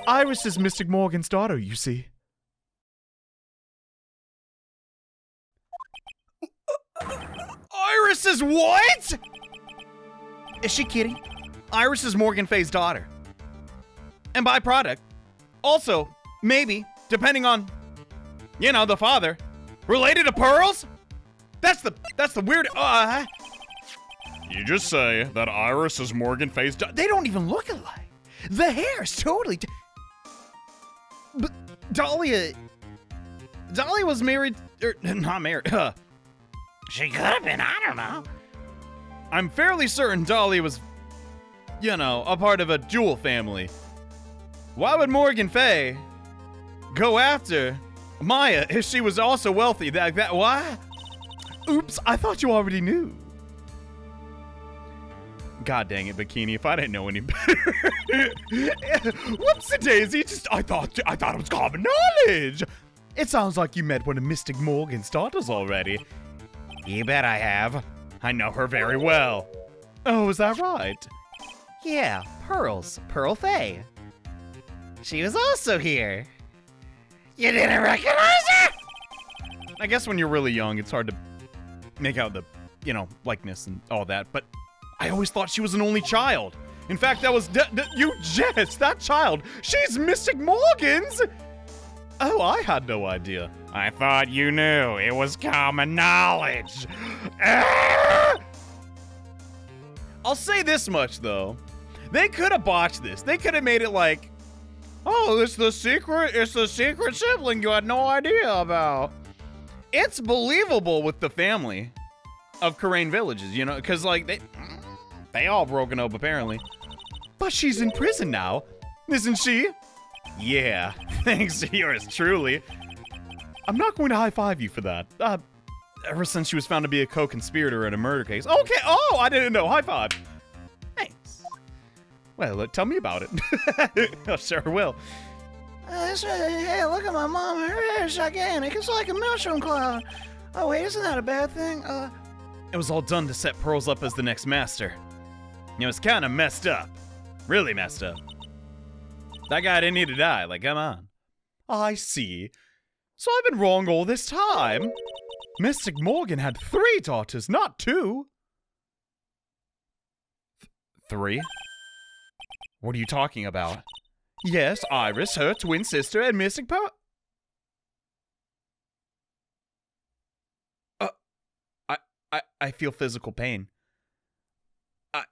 Iris is Mystic Morgan's daughter, you see. Iris is what? Is she kidding? Iris is Morgan Faye's daughter. And byproduct, also, maybe, depending on, you know, the father, related to Pearls? That's the weird, You just say that Iris is Morgan Faye's daughter. They don't even look alike. The hair is totally but Dahlia was married, not married, she could have been, I don't know. I'm fairly certain Dahlia was, you know, a part of a jewel family. Why would Morgan Faye go after Maya if she was also wealthy? Why? Oops, I thought you already knew. God dang it, Bikini, if I didn't know any better. Whoopsie daisy, I thought it was common knowledge. It sounds like you met one of Mystic Morgan's daughters already. You bet I have. I know her very well. Oh, is that right? Yeah, Pearl Faye. She was also here. You didn't recognize her? I guess when you're really young, it's hard to make out the, you know, likeness and all that, but I always thought she was an only child. In fact, that was, that child, she's Mystic Morgan's! Oh, I had no idea. I thought you knew. It was common knowledge. I'll say this much, though. They could have botched this. They could have made it like, oh, it's the secret sibling you had no idea about. It's believable with the family of Karain villages, you know, because, like, they all broken up, apparently. But she's in prison now, isn't she? Yeah, thanks to yours truly. I'm not going to high-five you for that. Ever since she was found to be a co-conspirator in a murder case. Okay, oh, I didn't know. High five. Thanks. Well, tell me about it. I sure will. Hey, look at my mom. Her hair's gigantic. It's like a mushroom cloud. Oh, wait, isn't that a bad thing? It was all done to set Pearls up as the next master. It was kind of messed up. Really messed up. That guy didn't need to die. Like, come on. I see. So I've been wrong all this time. Mystic Morgan had 3 daughters, not 2. 3? What are you talking about? Yes, Iris, her twin sister, and Mystic I feel physical pain. I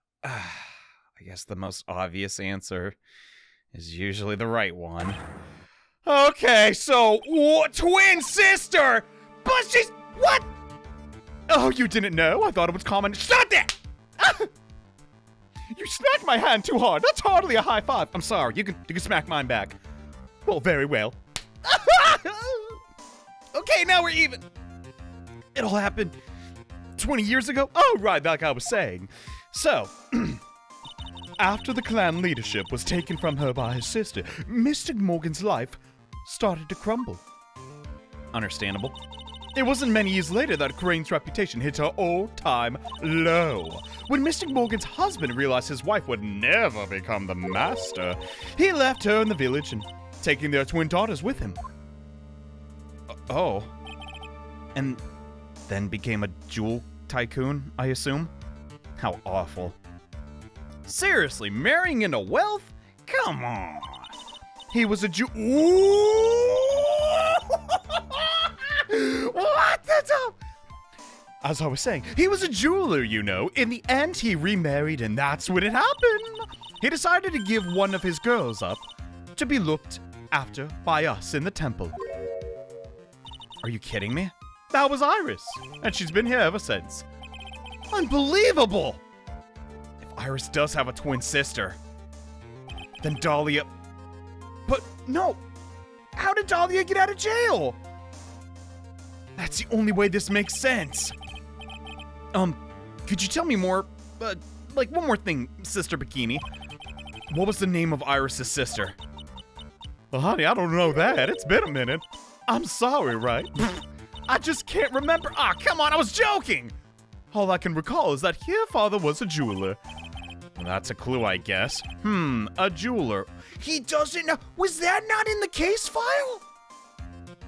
guess the most obvious answer is usually the right one. Okay, so, twin sister! But she's, what? Oh, you didn't know? I thought it was common. Shut that! You smacked my hand too hard. That's hardly a high five. I'm sorry, you can smack mine back. Well, very well. Okay, now we're even. It all happened 20 years ago? Oh, right, like I was saying. So, after the clan leadership was taken from her by his sister, Mystic Morgan's life started to crumble. Understandable. It wasn't many years later that Karain's reputation hit her all-time low. When Mystic Morgan's husband realized his wife would never become the master, he left her in the village and taking their twin daughters with him. Oh. And then became a jewel tycoon, I assume? How awful. Seriously, marrying into wealth? Come on. He was a Jew. What? That's up. As I was saying, he was a jeweler, you know. In the end, he remarried, and that's when it happened. He decided to give one of his girls up to be looked after by us in the temple. Are you kidding me? That was Iris, and she's been here ever since. Unbelievable! If Iris does have a twin sister, then Dahlia... But no! How did Dahlia get out of jail? That's the only way this makes sense. Could you tell me more? Like one more thing, Sister Bikini. What was the name of Iris's sister? Well, honey, I don't know that. It's been a minute. I'm sorry, right? I just can't remember. Ah, come on, I was joking! All I can recall is that her father was a jeweler. Well, that's a clue, I guess. A jeweler. He doesn't know. Was that not in the case file?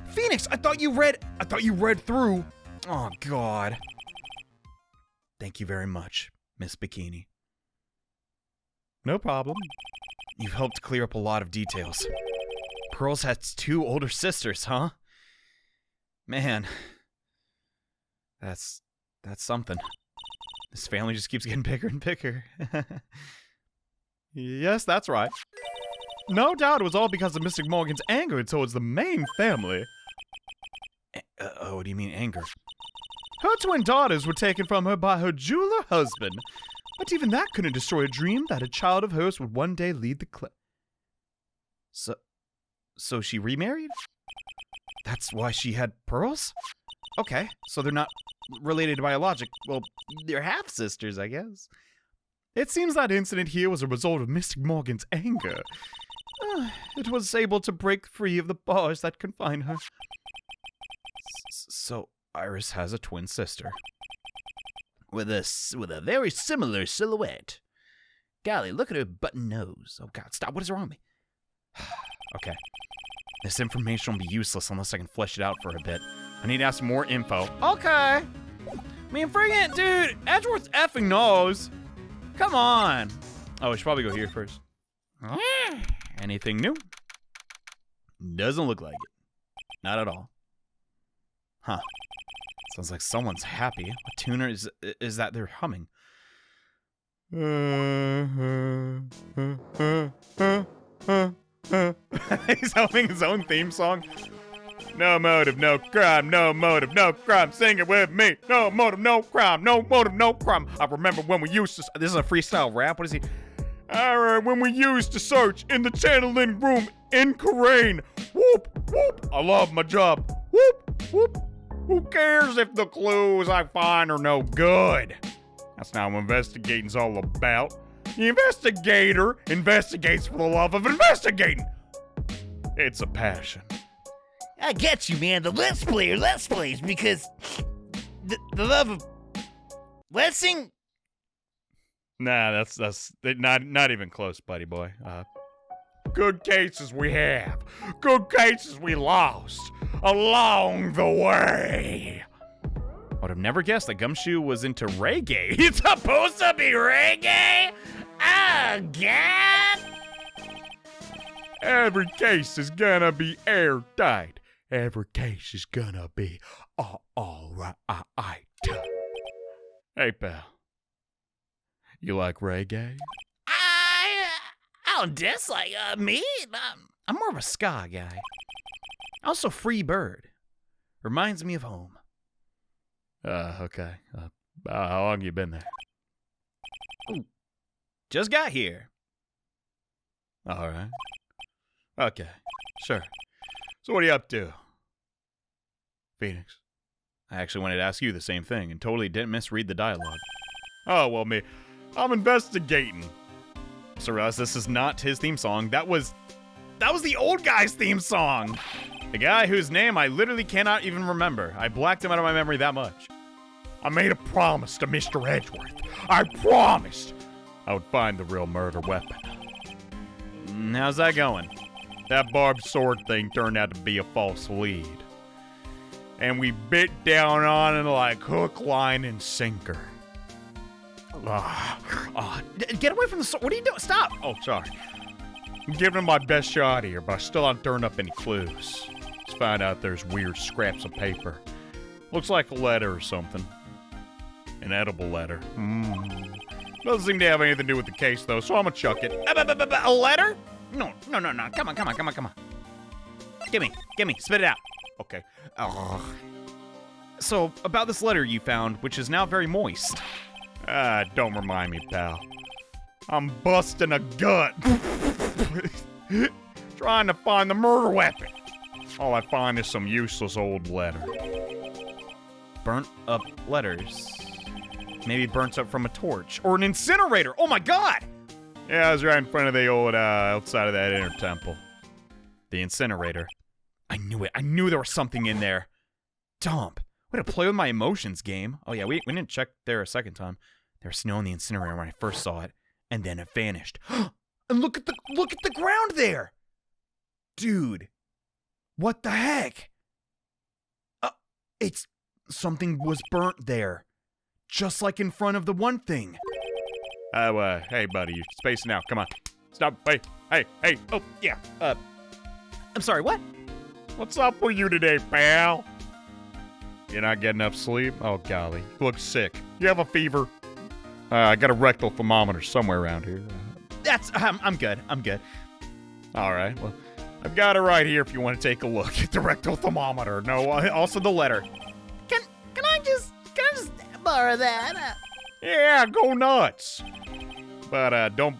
Phoenix, I thought you read through. Oh, God. Thank you very much, Miss Bikini. No problem. You've helped clear up a lot of details. Pearls has 2 older sisters, huh? Man. That's something. This family just keeps getting bigger and bigger. Yes, that's right. No doubt it was all because of Mr. Morgan's anger towards the main family. What do you mean anger? Her twin daughters were taken from her by her jeweler husband. But even that couldn't destroy a dream that a child of hers would one day lead the clan. So she remarried? That's why she had pearls? Okay, so they're not related by logic. Well, they're half-sisters, I guess. It seems that incident here was a result of Mr. Morgan's anger. It was able to break free of the bars that confine her. So Iris has a twin sister. With a very similar silhouette. Golly, look at her button nose. Oh, God, stop. What is wrong with me? Okay. This information will be useless unless I can flesh it out for a bit. I need to ask more info. Okay. I mean, friggin' dude, Edgeworth effing knows. Come on. Oh, we should probably go here first. Anything new? Doesn't look like it. Not at all. Huh. Sounds like someone's happy. What tune is that they're humming? He's humming his own theme song. No motive, no crime, no motive, no crime. Sing it with me. No motive, no crime, no motive, no crime. I remember when we used to... This is a freestyle rap? What is he... Alright, when we used to search in the channeling room in Corain. Whoop, whoop. I love my job. Whoop, whoop. Who cares if the clues I find are no good? That's not what investigating's all about. The investigator investigates for the love of investigating. It's a passion. I get you, man. The Let's Plays, because the love of Lessing. Nah, that's not even close, buddy boy. Good cases we have. Good cases we lost along the way. I would have never guessed that Gumshoe was into reggae. It's supposed to be reggae? Oh, God. Every case is gonna be airtight. Every case is gonna be all right. Hey, pal. You like reggae? I don't dislike me. I'm more of a ska guy. Also, Free Bird. Reminds me of home. Okay. How long you been there? Ooh. Just got here. All right. Okay. Sure. So what are you up to? Phoenix. I actually wanted to ask you the same thing and totally didn't misread the dialogue. Oh, well, me. I'm investigating. So realize this is not his theme song. That was the old guy's theme song. The guy whose name I literally cannot even remember. I blacked him out of my memory that much. I made a promise to Mr. Edgeworth. I promised I would find the real murder weapon. How's that going? That barbed sword thing turned out to be a false lead. And we bit down on it like hook, line, and sinker. Get away from the sword. What are you doing? Stop. Oh, sorry. I'm giving it my best shot here, but I still haven't turned up any clues. Just found out there's weird scraps of paper. Looks like a letter or something. An edible letter. Doesn't seem to have anything to do with the case, though, so I'm gonna chuck it. A letter? No. Come on. Give me. Spit it out. Okay. So, about this letter you found, which is now very moist. Don't remind me, pal. I'm busting a gut. Trying to find the murder weapon. All I find is some useless old letter. Burnt up letters. Maybe burnt up from a torch. Or an incinerator. Oh my god! Yeah, I was right in front of the old, outside of that inner temple. The incinerator. I knew it. I knew there was something in there. Dump. Way to play with my emotions, game. Oh yeah, we didn't check there a second time. There was snow in the incinerator when I first saw it. and then it vanished. And look at the ground there. Dude, what the heck? It's something was burnt there, just like in front of the one thing. Hey, buddy, you're spacing out. Come on. Stop. Hey. Oh, yeah. I'm sorry, what? What's up with you today, pal? You're not getting enough sleep? Oh, golly. You look sick. You have a fever? I got a rectal thermometer somewhere around here. I'm good. All right, well, I've got it right here if you want to take a look at the rectal thermometer. No, also the letter. Can I just borrow that? Yeah, go nuts. But don't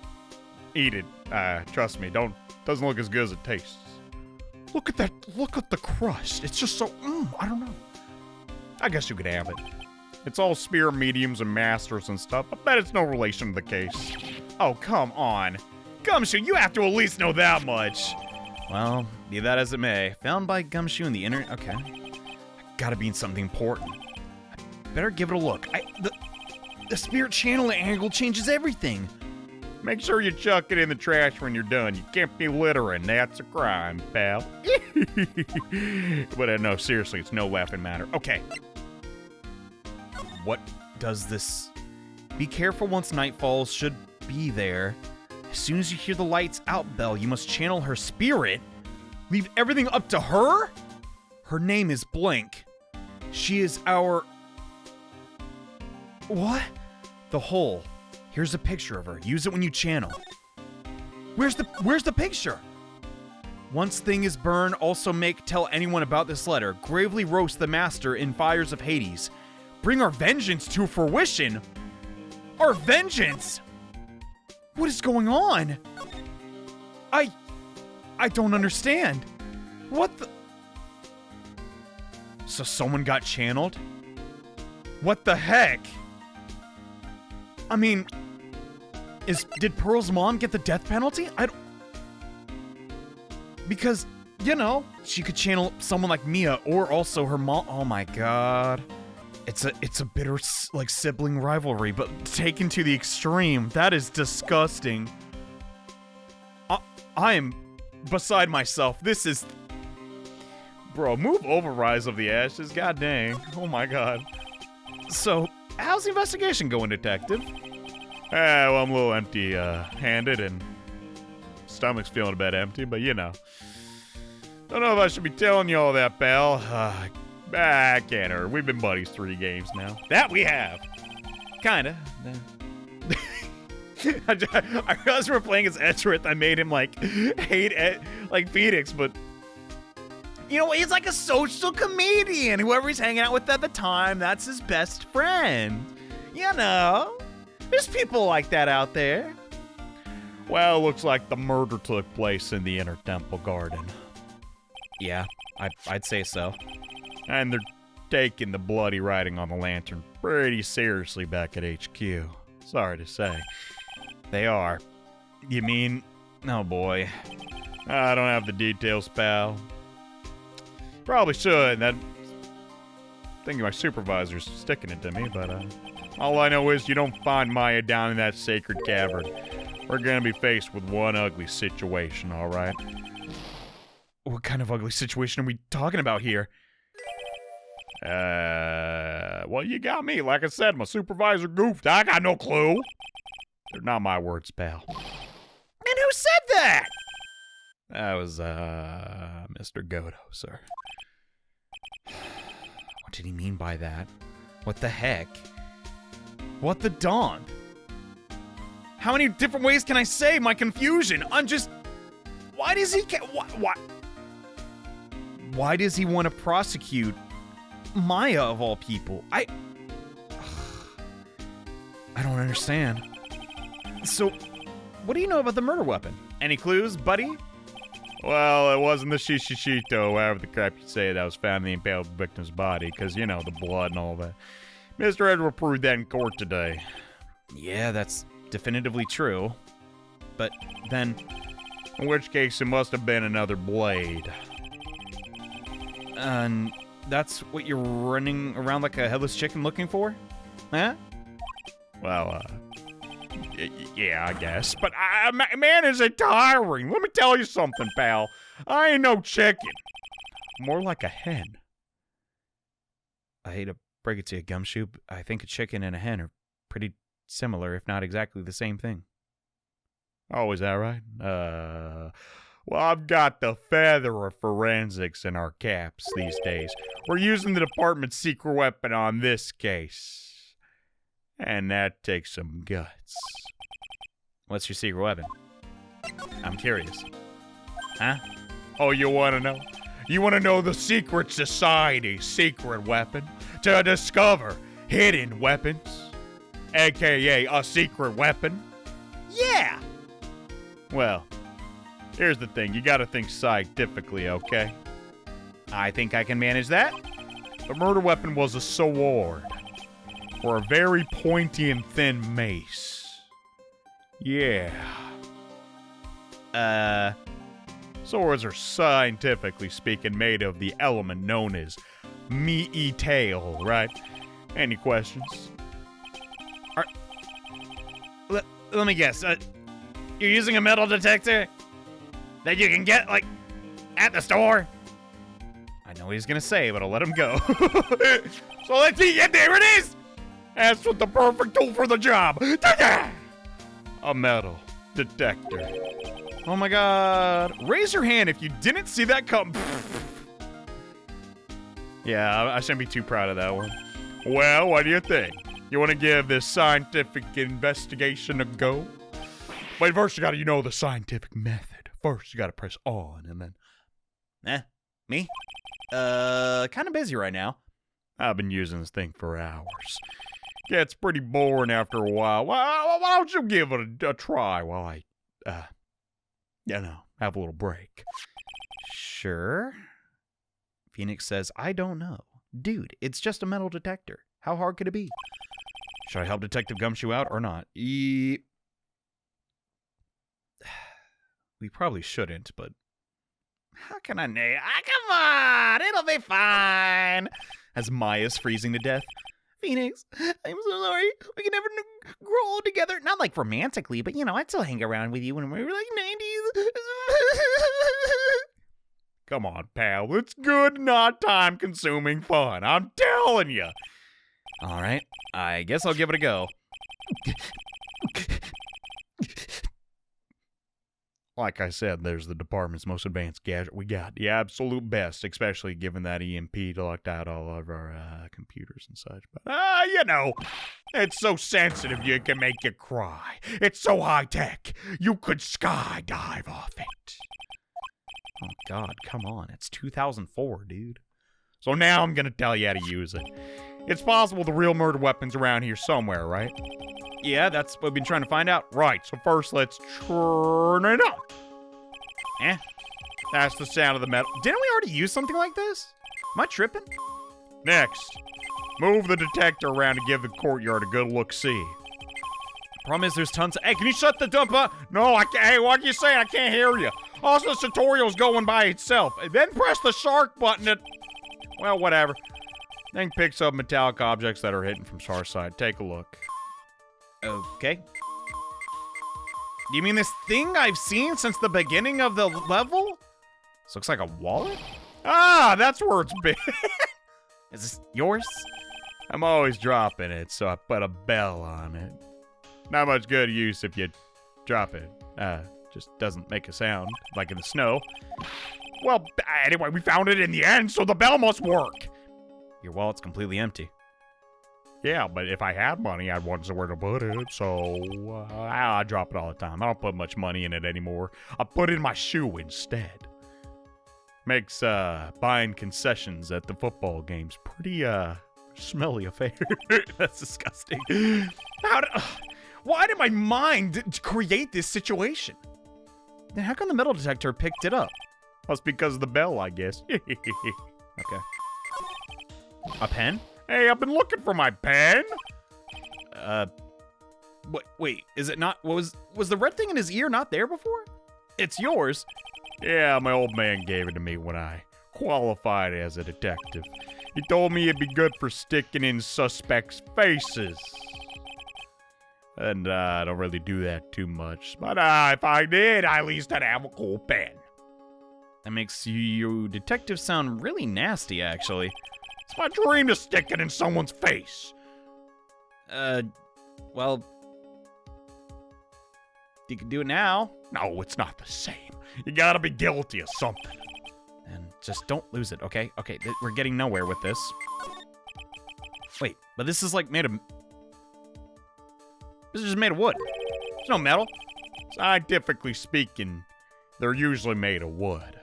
eat it. Trust me, doesn't look as good as it tastes. Look at that. Look at the crust. It's just so, I don't know. I guess you could have it. It's all spear mediums and masters and stuff. I bet it's no relation to the case. Oh, come on. Gumshoe, you have to at least know that much. Well, be that as it may, found by Gumshoe in the internet. Okay. Gotta be in something important. I better give it a look. The spirit channel angle changes everything. Make sure you chuck it in the trash when you're done. You can't be littering. That's a crime, pal. But no, seriously, it's no laughing matter. Okay. What does this? Be careful once night falls. Should be there. As soon as you hear the lights out bell, you must channel her spirit. Leave everything up to her? Her name is Blink. She is our... What? The hole. Here's a picture of her. Use it when you channel. Where's the picture? Once thing is burned, also tell anyone about this letter. Gravely roast the master in fires of Hades. Bring our vengeance to fruition. Our vengeance? What is going on? I don't understand. What the? So someone got channeled? What the heck? I mean, did Pearl's mom get the death penalty? Because, you know, she could channel someone like Mia or also her mom. Oh my god. It's a bitter, like, sibling rivalry, but taken to the extreme. That is disgusting. I am beside myself. This is... Bro, move over, Rise of the Ashes. God dang. Oh my god. So, how's the investigation going, Detective? Well, I'm a little empty-handed and stomach's feeling a bit empty, but you know. Don't know if I should be telling you all that, pal. I can't hurt. We've been buddies 3 games now. That we have. Kinda. I realized we were playing as Edgeworth. I made him, like, hate Phoenix, but... You know, he's like a social comedian. Whoever he's hanging out with at the time, that's his best friend. You know? There's people like that out there. Well, looks like the murder took place in the Inner Temple Garden. Yeah, I'd say so. And they're taking the bloody writing on the lantern pretty seriously back at HQ. Sorry to say. They are. You mean... Oh, boy. I don't have the details, pal. Probably should. That... I think my supervisor's sticking it to me, but, all I know is you don't find Maya down in that sacred cavern. We're gonna be faced with one ugly situation, alright? What kind of ugly situation are we talking about here? Well, you got me. Like I said, my supervisor goofed. I got no clue. They're not my words, pal. And who said that? That was, Mr. Godo, sir. What did he mean by that? What the heck? What the dawn? How many different ways can I say my confusion? I'm just... Why does he... Why does he want to prosecute Maya, of all people? I don't understand. So, what do you know about the murder weapon? Any clues, buddy? Well, it wasn't the Shishishito, whatever the crap you say, that was found in the impaled victim's body, because, you know, the blood and all that. Mr. Edward proved that in court today. Yeah, that's definitively true. But then... In which case, it must have been another blade. And that's what you're running around like a headless chicken looking for? Huh? Well, Yeah, I guess. But man is a tiring. Let me tell you something, pal. I ain't no chicken. More like a hen. I hate to break it to you, Gumshoe. I think a chicken and a hen are pretty similar, if not exactly the same thing. Oh, is that right? Well, I've got the feather of forensics in our caps these days. We're using the department's secret weapon on this case. And that takes some guts. What's your secret weapon? I'm curious. Huh? Oh, you want to know? You want to know the secret society's secret weapon? To discover hidden weapons? AKA a secret weapon? Yeah! Well, here's the thing. You gotta think scientifically, okay? I think I can manage that. The murder weapon was a sword. Or a very pointy and thin mace. Yeah. Swords are scientifically speaking made of the element known as metal, right? Any questions? Let me guess. You're using a metal detector that you can get, like, at the store? I know what he's gonna say, but I'll let him go. So let's see. Yeah, there it is! That's what the perfect tool for the job. A metal detector. Oh my god. Raise your hand if you didn't see that come. Yeah, I shouldn't be too proud of that one. Well, what do you think? You want to give this scientific investigation a go? But first, you gotta, the scientific method. First, you gotta press on, and then... Me? Kind of busy right now. I've been using this thing for hours. Gets pretty boring after a while. Why don't you give it a try while I, have a little break? Sure. Phoenix says, I don't know. Dude, it's just a metal detector. How hard could it be? Should I help Detective Gumshoe out or not? We probably shouldn't, but... How can I know? Come on! It'll be fine! As Maya's freezing to death. Phoenix, I'm so sorry. We can never grow old together. Not like romantically, but I'd still hang around with you when we were like 90s. Come on, pal. It's good, not time-consuming fun. I'm telling you. All right. I guess I'll give it a go. Like I said, there's the department's most advanced gadget. We got the absolute best, especially given that EMP locked out all of our computers and such. But, it's so sensitive you can make you cry. It's so high-tech, you could skydive off it. Oh, God, come on. It's 2004, dude. So now I'm going to tell you how to use it. It's possible the real murder weapon's around here somewhere, right? Yeah, that's what we've been trying to find out. Right, so first let's turn it on. That's the sound of the metal. Didn't we already use something like this? Am I tripping? Next, move the detector around to give the courtyard a good look-see. Problem is there's tons of... Hey, can you shut the dump up? No, I can't. Hey, what are you saying? I can't hear you. Also, this tutorial's going by itself. Then press the shark button at... Well, whatever. Thing picks up metallic objects that are hidden from far side. Take a look. Okay. You mean this thing I've seen since the beginning of the level? This looks like a wallet? Ah, that's where it's been. Is this yours? I'm always dropping it, so I put a bell on it. Not much good use if you drop it. Just doesn't make a sound, like in the snow. Well, anyway, we found it in the end, so the bell must work. Your wallet's completely empty. Yeah, but if I had money, I'd want somewhere to put it, so I drop it all the time. I don't put much money in it anymore. I put it in my shoe instead. Makes buying concessions at the football games pretty smelly affair. That's disgusting. Why did my mind create this situation? Then how come the metal detector picked it up? That's because of the bell, I guess. Okay. A pen? Hey, I've been looking for my pen. Wait, is it not? Was the red thing in his ear not there before? It's yours. Yeah, my old man gave it to me when I qualified as a detective. He told me it'd be good for sticking in suspects' faces. And I don't really do that too much. But if I did, I at least I'd have a cool pen. That makes you detective sound really nasty, actually. It's my dream to stick it in someone's face. Well, you can do it now. No, it's not the same. You gotta be guilty of something. And just don't lose it, okay? Okay, we're getting nowhere with this. Wait, but this is like made of... This is just made of wood. There's no metal. Scientifically speaking, they're usually made of wood.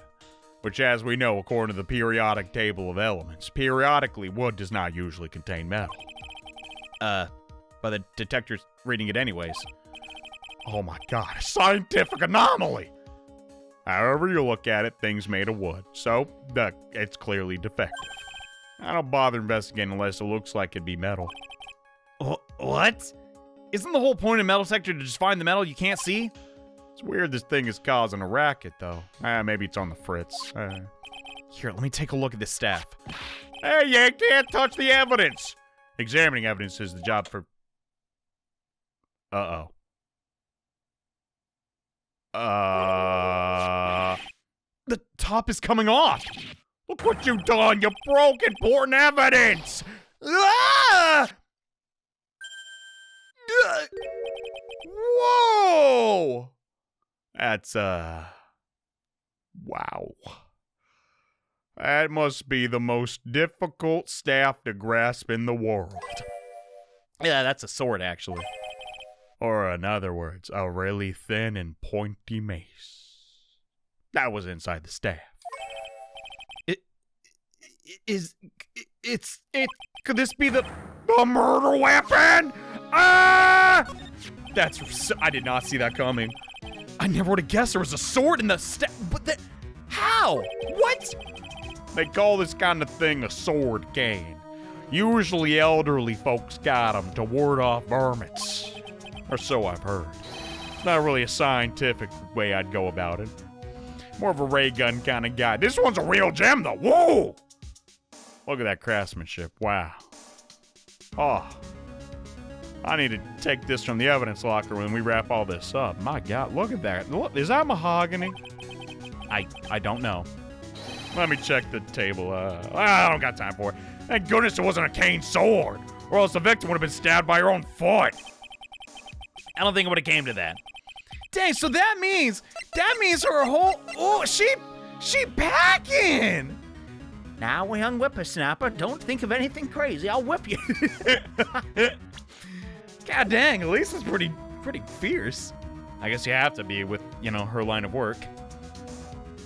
Which, as we know, according to the periodic table of elements, periodically, wood does not usually contain metal. But the detector's reading it anyways. Oh my god, a scientific anomaly! However you look at it, things made of wood. So, it's clearly defective. I don't bother investigating unless it looks like it'd be metal. What? Isn't the whole point of metal detector to just find the metal you can't see? It's weird this thing is causing a racket, though. Maybe it's on the fritz. Here, let me take a look at this staff. Hey, you can't touch the evidence! Examining evidence is the job for... Uh-oh. The top is coming off! Look what you've done! You broke important evidence! Ah! Whoa! That's, wow. That must be the most difficult staff to grasp in the world. Yeah, that's a sword, actually. Or, in other words, a really thin and pointy mace. That was inside the staff. Could this be the murder weapon? Ah! I did not see that coming. I never would have guessed there was a sword in the but how? What? They call this kind of thing a sword cane. Usually elderly folks got them to ward off varmints. Or so I've heard. It's not really a scientific way I'd go about it. More of a ray gun kind of guy. This one's a real gem, though. Whoa! Look at that craftsmanship. Wow. Oh. I need to take this from the evidence locker when we wrap all this up. My God, look at that. Look, is that mahogany? I don't know. Let me check the table. I don't got time for it. Thank goodness it wasn't a cane sword, or else the victim would have been stabbed by her own foot. I don't think it would have came to that. Dang, so that means her whole she packing. Now, young whippersnapper, don't think of anything crazy. I'll whip you. God dang, Elisa's pretty fierce. I guess you have to be with, her line of work.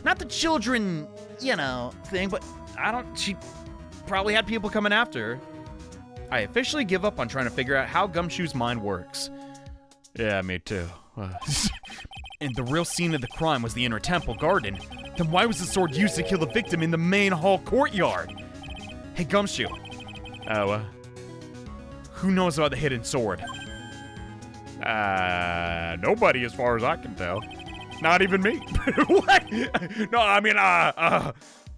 Not the children, thing, but she probably had people coming after her. I officially give up on trying to figure out how Gumshoe's mind works. Yeah, me too. And the real scene of the crime was the inner temple garden. Then why was the sword used to kill the victim in the main hall courtyard? Hey, Gumshoe. Who knows about the hidden sword? Nobody as far as I can tell. Not even me. What? No, I mean,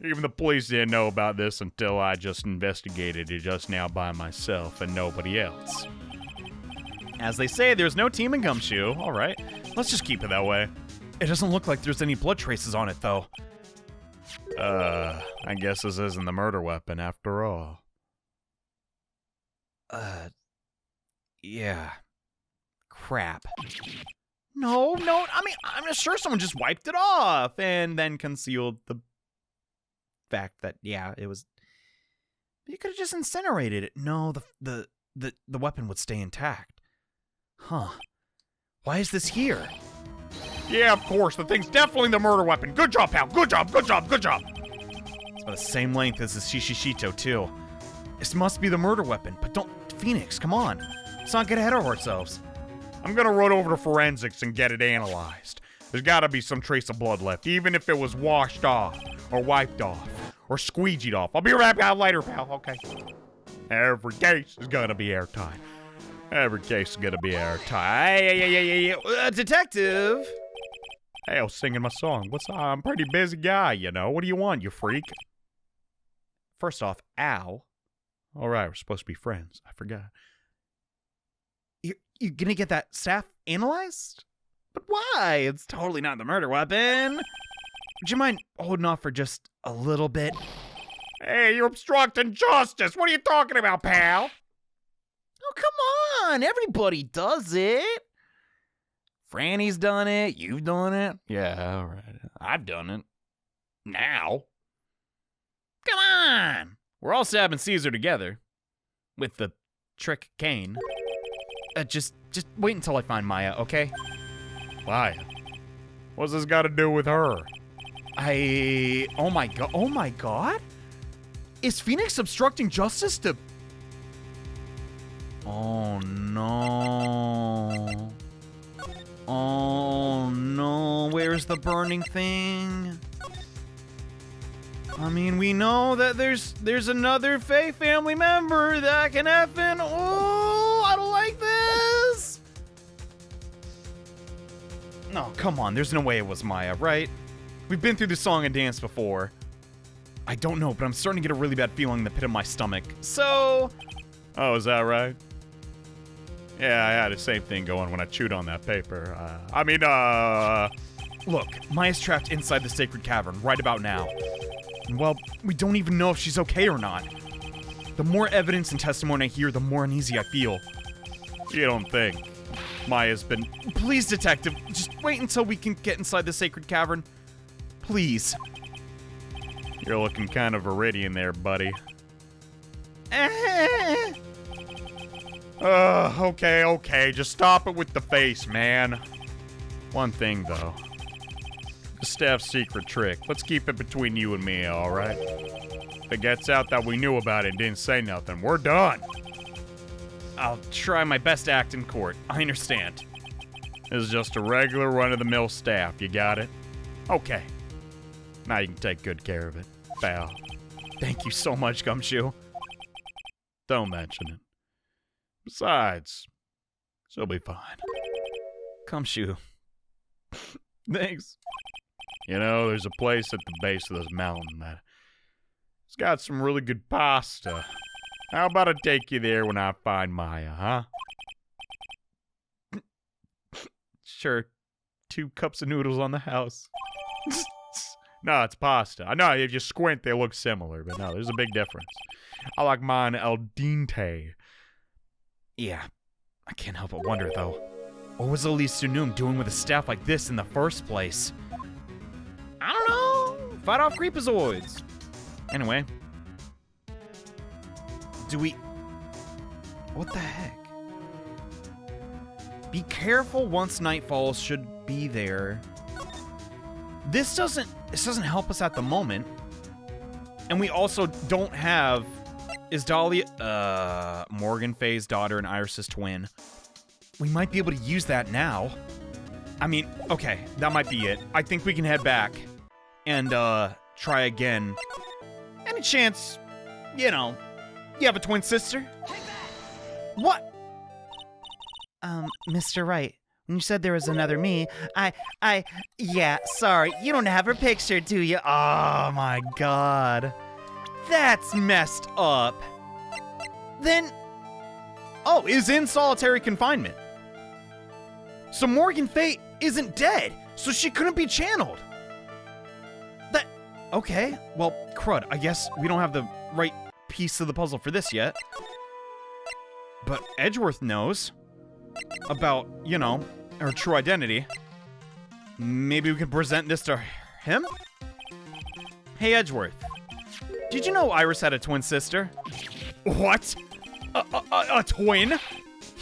even the police didn't know about this until I just investigated it just now by myself and nobody else. As they say, there's no team in Gumshoe. All right, let's just keep it that way. It doesn't look like there's any blood traces on it, though. I guess this isn't the murder weapon after all. Yeah. Crap. No, I mean, I'm sure someone just wiped it off and then concealed the fact that, yeah, it was... You could have just incinerated it. No, the weapon would stay intact. Huh. Why is this here? Yeah, of course. The thing's definitely the murder weapon. Good job, pal. Good job. It's about the same length as the Shishishito, too. This must be the murder weapon, but don't... Phoenix, come on. Let's not get ahead of ourselves. I'm gonna run over to forensics and get it analyzed. There's gotta be some trace of blood left, even if it was washed off, or wiped off, or squeegeed off. I'll be right back later, pal. Okay. Every case is gonna be airtight. Every case is gonna be airtight. Hey, detective! Hey, I was singing my song. I'm a pretty busy guy, What do you want, you freak? First off, ow. All right, we're supposed to be friends. I forgot. You're gonna get that staff analyzed? But why? It's totally not the murder weapon. Would you mind holding off for just a little bit? Hey, you're obstructing justice. What are you talking about, pal? Oh, come on. Everybody does it. Franny's done it. You've done it. Yeah, all right. I've done it. Now. Come on. We're all stabbing Caesar together. With the trick cane. Just wait until I find Maya, okay? Why? What's this got to do with her? Oh my god? Is Phoenix obstructing justice to... Oh no. Oh no, where's the burning thing? I mean, we know that there's another Faye family member that can effing... Oh, I don't like this! No, come on, there's no way it was Maya, right? We've been through the song and dance before. I don't know, but I'm starting to get a really bad feeling in the pit of my stomach. So... Oh, is that right? Yeah, I had the same thing going when I chewed on that paper. Look, Maya's trapped inside the sacred cavern right about now. And, well, we don't even know if she's okay or not. The more evidence and testimony I hear, the more uneasy I feel. You don't think Maya's been... Please, detective, just wait until we can get inside the sacred cavern. Please. You're looking kind of Viridian there, buddy. Okay. Just stop it with the face, man. One thing, though. The staff's secret trick. Let's keep it between you and me, alright? If it gets out that we knew about it and didn't say nothing, we're done. I'll try my best to act in court. I understand. This is just a regular run-of-the-mill staff. You got it? Okay. Now you can take good care of it, pal. Thank you so much, Gumshoe. Don't mention it. Besides, she'll be fine. Gumshoe. Thanks. You know, there's a place at the base of this mountain that it's got some really good pasta. How about I take you there when I find Maya, huh? Sure. 2 cups of noodles on the house. No, it's pasta. I know, if you squint, they look similar, but no, there's a big difference. I like mine al dente. Yeah, I can't help but wonder, though. What was Elise Sunum doing with a staff like this in the first place? I don't know. Fight off creepazoids. Anyway. What the heck? Be careful once night falls should be there. This doesn't help us at the moment. And we also don't have... Is Dahlia... Morgan Faye's daughter and Iris's twin. We might be able to use that now. I mean, okay, that might be it. I think we can head back and, try again. Any chance, you know, you have a twin sister? What? Mr. Wright, when you said there was another me, yeah, sorry, you don't have her picture, do you? Oh my god. That's messed up. Then, oh, is in solitary confinement. So Morgan Faye isn't dead, so she couldn't be channeled. Okay, well, crud, I guess we don't have the right piece of the puzzle for this yet. But Edgeworth knows about, you know, her true identity. Maybe we could present this to him? Hey, Edgeworth. Did you know Iris had a twin sister? What? A twin?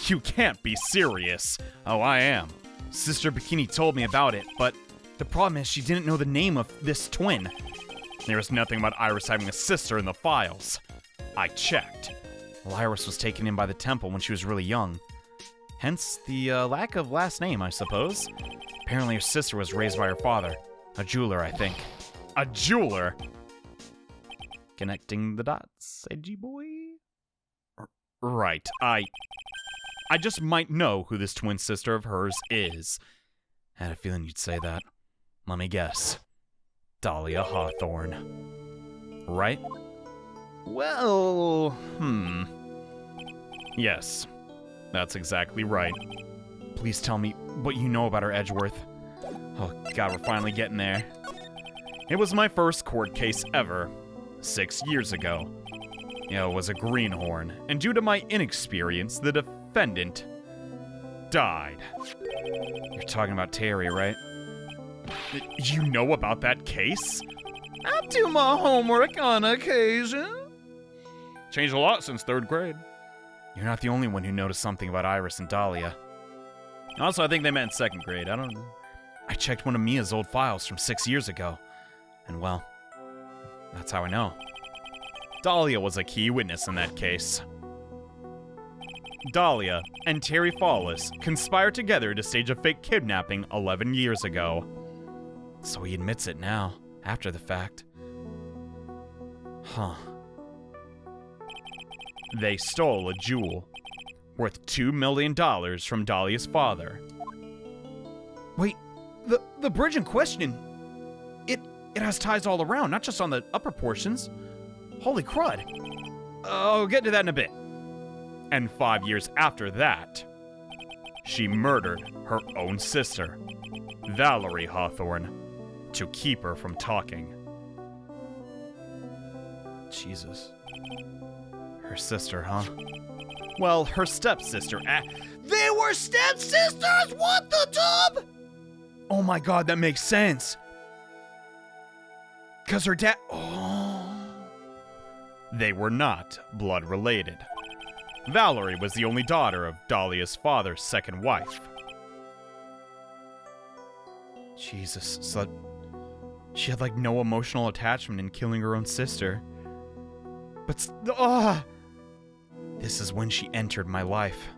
You can't be serious. Oh, I am. Sister Bikini told me about it, but the problem is she didn't know the name of this twin. There was nothing about Iris having a sister in the files. I checked. Well, Iris was taken in by the temple when she was really young. Hence the lack of last name, I suppose. Apparently her sister was raised by her father. A jeweler, I think. A jeweler? Connecting the dots, edgy boy? Right, I just might know who this twin sister of hers is. I had a feeling you'd say that. Let me guess. Dahlia Hawthorne. Right? Well, Yes. That's exactly right. Please tell me what you know about her, Edgeworth. Oh god, we're finally getting there. It was my first court case ever, 6 years ago. It was a greenhorn, and due to my inexperience, the defendant died. You're talking about Terry, right? You know about that case? I do my homework on occasion. Changed a lot since 3rd grade. You're not the only one who noticed something about Iris and Dahlia. Also, I think they met in 2nd grade. I don't know. I checked one of Mia's old files from 6 years ago. And well, that's how I know. Dahlia was a key witness in that case. Dahlia and Terry Fallis conspired together to stage a fake kidnapping 11 years ago. So he admits it now, after the fact. Huh. They stole a jewel worth $2 million from Dahlia's father. Wait, the bridge in question, it has ties all around, not just on the upper portions. Holy crud. I'll get to that in a bit. And 5 years after that, she murdered her own sister, Valerie Hawthorne, to keep her from talking. Jesus. Her sister, huh? Well, her stepsister. They were stepsisters? What the dub? Oh my god, that makes sense. Cause her dad. Oh. They were not blood related. Valerie was the only daughter of Dahlia's father's second wife. Jesus, so she had like no emotional attachment in killing her own sister. But this is when she entered my life.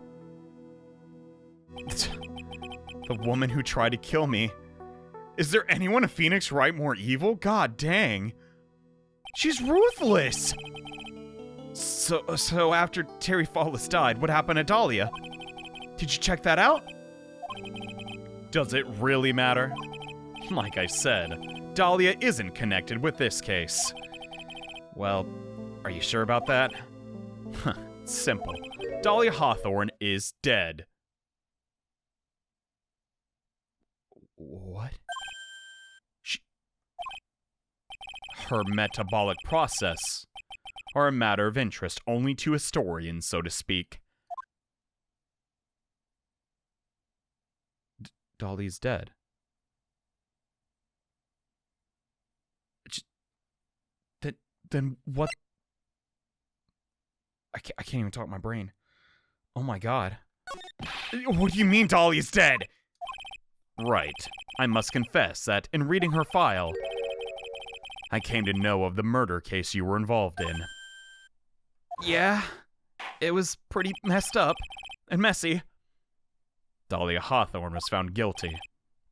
The woman who tried to kill me. Is there anyone in Phoenix Wright more evil? God dang. She's ruthless. So after Terry Fallis died, what happened to Dahlia? Did you check that out? Does it really matter? Like I said, Dahlia isn't connected with this case. Well, are you sure about that? Simple. Dahlia Hawthorne is dead. What? Her metabolic process are a matter of interest only to historians, so to speak. Dahlia's dead. Then what? I can't even talk my brain. Oh my god. What do you mean Dahlia's dead? Right. I must confess that in reading her file, I came to know of the murder case you were involved in. Yeah, it was pretty messed up and messy. Dahlia Hawthorne was found guilty,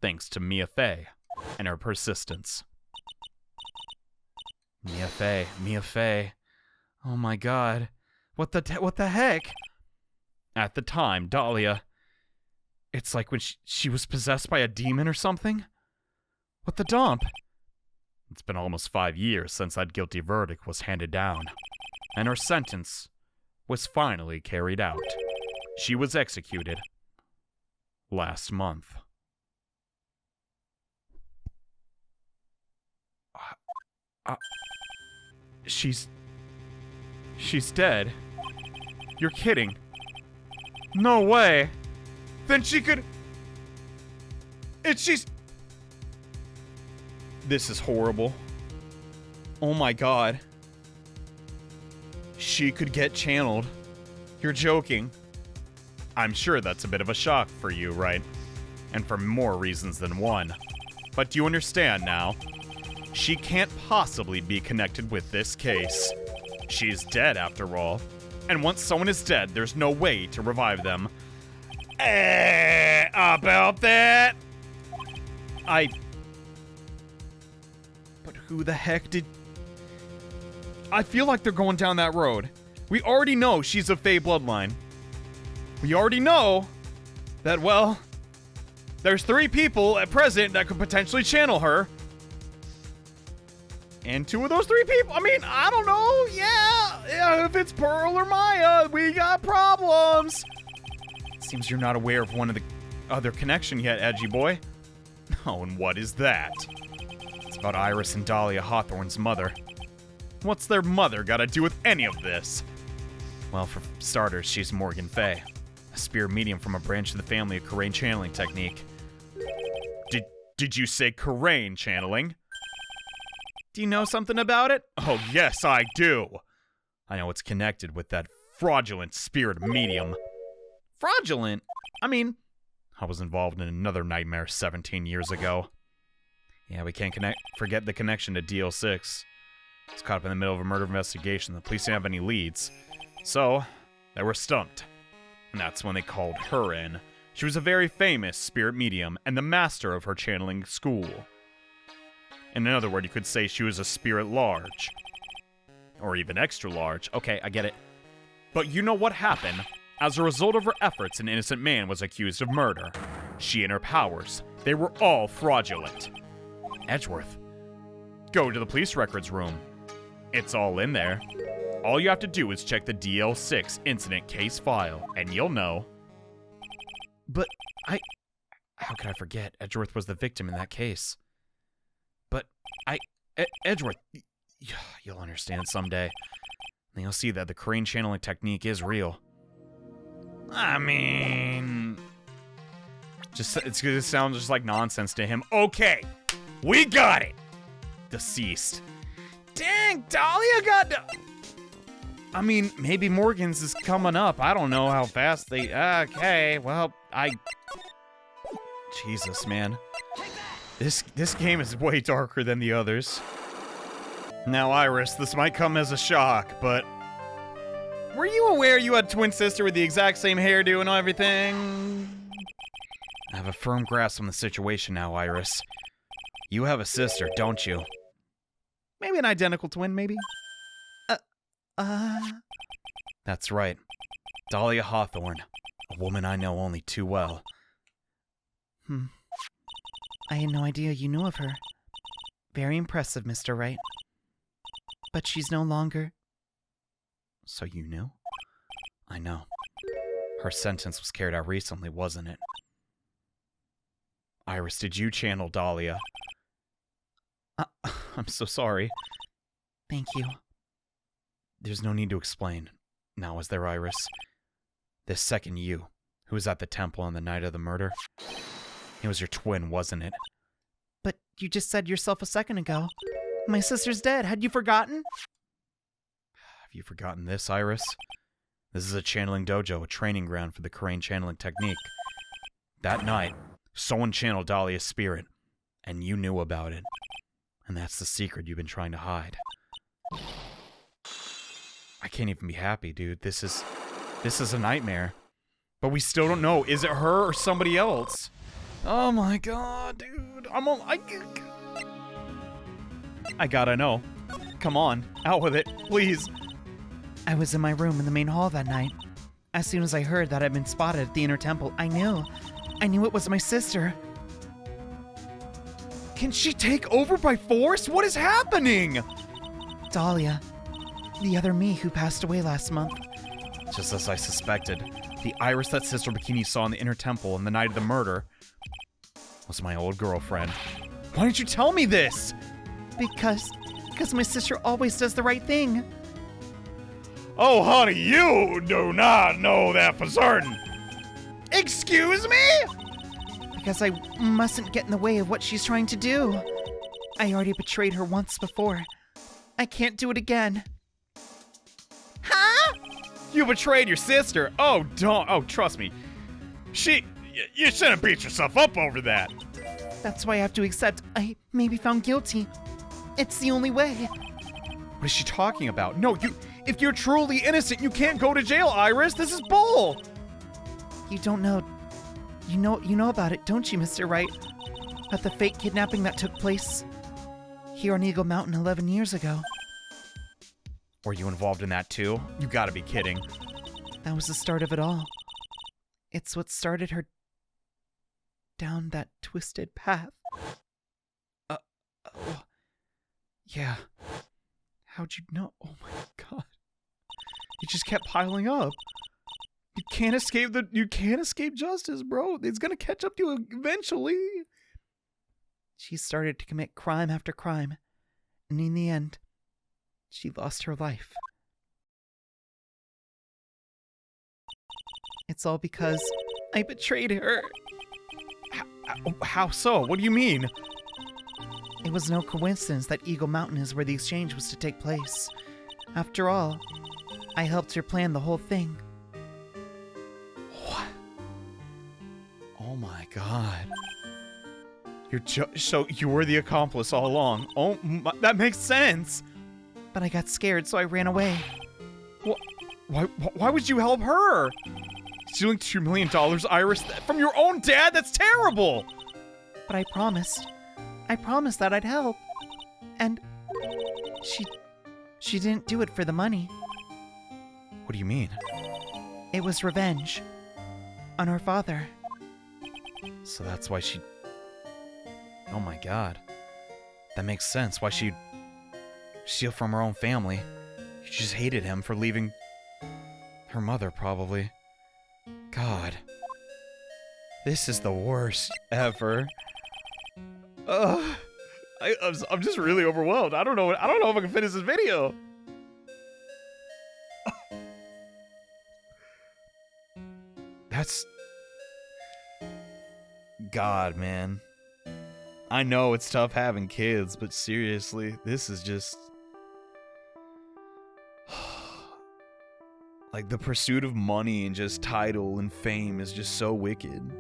thanks to Mia Faye and her persistence. Mia Faye. Oh my god. What the heck? At the time, Dahlia... It's like when she was possessed by a demon or something? What the dump? It's been almost 5 years since that guilty verdict was handed down, and her sentence was finally carried out. She was executed last month. She's dead. You're kidding. No way. Then she could... This is horrible. Oh my god. She could get channeled. You're joking. I'm sure that's a bit of a shock for you, right? And for more reasons than one. But do you understand now? She can't possibly be connected with this case. She's dead after all. And once someone is dead, there's no way to revive them. About that? But who the heck did... I feel like they're going down that road. We already know she's of Faye bloodline. We already know that, well, there's 3 people at present that could potentially channel her. And 2 of those 3 people, I mean, I don't know. Yeah, if it's Pearl or Maya, we got problems. Seems you're not aware of one of the other connection yet, edgy boy. Oh, and what is that? It's about Iris and Dahlia Hawthorne's mother. What's their mother got to do with any of this? Well, for starters, she's Morgan Faye, a spirit medium from a branch of the family of Karain channeling technique. Did you say Karain channeling? Do you know something about it? Oh, yes, I do. I know it's connected with that fraudulent spirit medium. Fraudulent? I mean, I was involved in another nightmare 17 years ago. Yeah, we can't forget the connection to DL6. It's caught up in the middle of a murder investigation. The police didn't have any leads. So, they were stumped. And that's when they called her in. She was a very famous spirit medium and the master of her channeling school. In another word, you could say she was a spirit large. Or even extra large. Okay, I get it. But you know what happened? As a result of her efforts, an innocent man was accused of murder. She and her powers, they were all fraudulent. Edgeworth, go to the police records room. It's all in there. All you have to do is check the DL6 incident case file, and you'll know. But how could I forget? Edgeworth was the victim in that case. But Edgeworth, you'll understand someday. And you'll see that the Karain channeling technique is real. I mean, it's gonna sound just like nonsense to him. Okay, we got it. Deceased. Dang, Dahlia got. I mean, maybe Morgan's is coming up. I don't know how fast they. Okay, well, Jesus, man. This game is way darker than the others. Now, Iris, this might come as a shock, but were you aware you had a twin sister with the exact same hairdo and everything? I have a firm grasp on the situation now, Iris. You have a sister, don't you? Maybe an identical twin, maybe? That's right. Dahlia Hawthorne, a woman I know only too well. I had no idea you knew of her. Very impressive, Mr. Wright. But she's no longer... So you knew? I know. Her sentence was carried out recently, wasn't it? Iris, did you channel Dahlia? I'm so sorry. Thank you. There's no need to explain. Now, is there, Iris? This second you, who was at the temple on the night of the murder? It was your twin, wasn't it? But you just said yourself a second ago. My sister's dead. Had you forgotten? Have you forgotten this, Iris? This is a channeling dojo, a training ground for the Karain channeling technique. That night, someone channeled Dahlia's spirit, and you knew about it. And that's the secret you've been trying to hide. I can't even be happy, dude. This is a nightmare. But we still don't know. Is it her or somebody else? Oh my god, dude. I gotta know. Come on, out with it, please. I was in my room in the main hall that night. As soon as I heard that I'd been spotted at the inner temple, I knew it was my sister. Can she take over by force? What is happening? Dahlia, the other me who passed away last month. Just as I suspected, the Iris that Sister Bikini saw in the inner temple on the night of the murder was my old girlfriend. Why didn't you tell me this? Because my sister always does the right thing. Oh, honey, you do not know that for certain. Excuse me? Because I mustn't get in the way of what she's trying to do. I already betrayed her once before. I can't do it again. Huh? You betrayed your sister? Oh, don't. Oh, trust me. You shouldn't beat yourself up over that. That's why I have to accept I may be found guilty. It's the only way. What is she talking about? No, if you're truly innocent, you can't go to jail, Iris. This is bull. You don't know. You know about it, don't you, Mr. Wright? About the fake kidnapping that took place here on Eagle Mountain 11 years ago. Were you involved in that too? You gotta be kidding. That was the start of it all. It's what started her down that twisted path. Yeah. How'd you know? Oh my god. It just kept piling up. You can't escape justice, bro. It's gonna catch up to you eventually. She started to commit crime after crime, and in the end, she lost her life. It's all because I betrayed her. How so? What do you mean? It was no coincidence that Eagle Mountain is where the exchange was to take place. After all, I helped her plan the whole thing. What? Oh my god. So you were the accomplice all along. Oh, that makes sense. But I got scared, so I ran away. Why would you help her? Stealing $2 million, Iris, from your own dad? That's terrible. But I promised that I'd help. And she didn't do it for the money. What do you mean? It was revenge on her father. So that's why she... Oh my god. That makes sense. Why she'd steal from her own family. She just hated him for leaving her mother, probably. God. This is the worst ever. I'm just really overwhelmed. I don't know if I can finish this video. That's... God, man. I know it's tough having kids, but seriously, this is just... Like, the pursuit of money and just title and fame is just so wicked.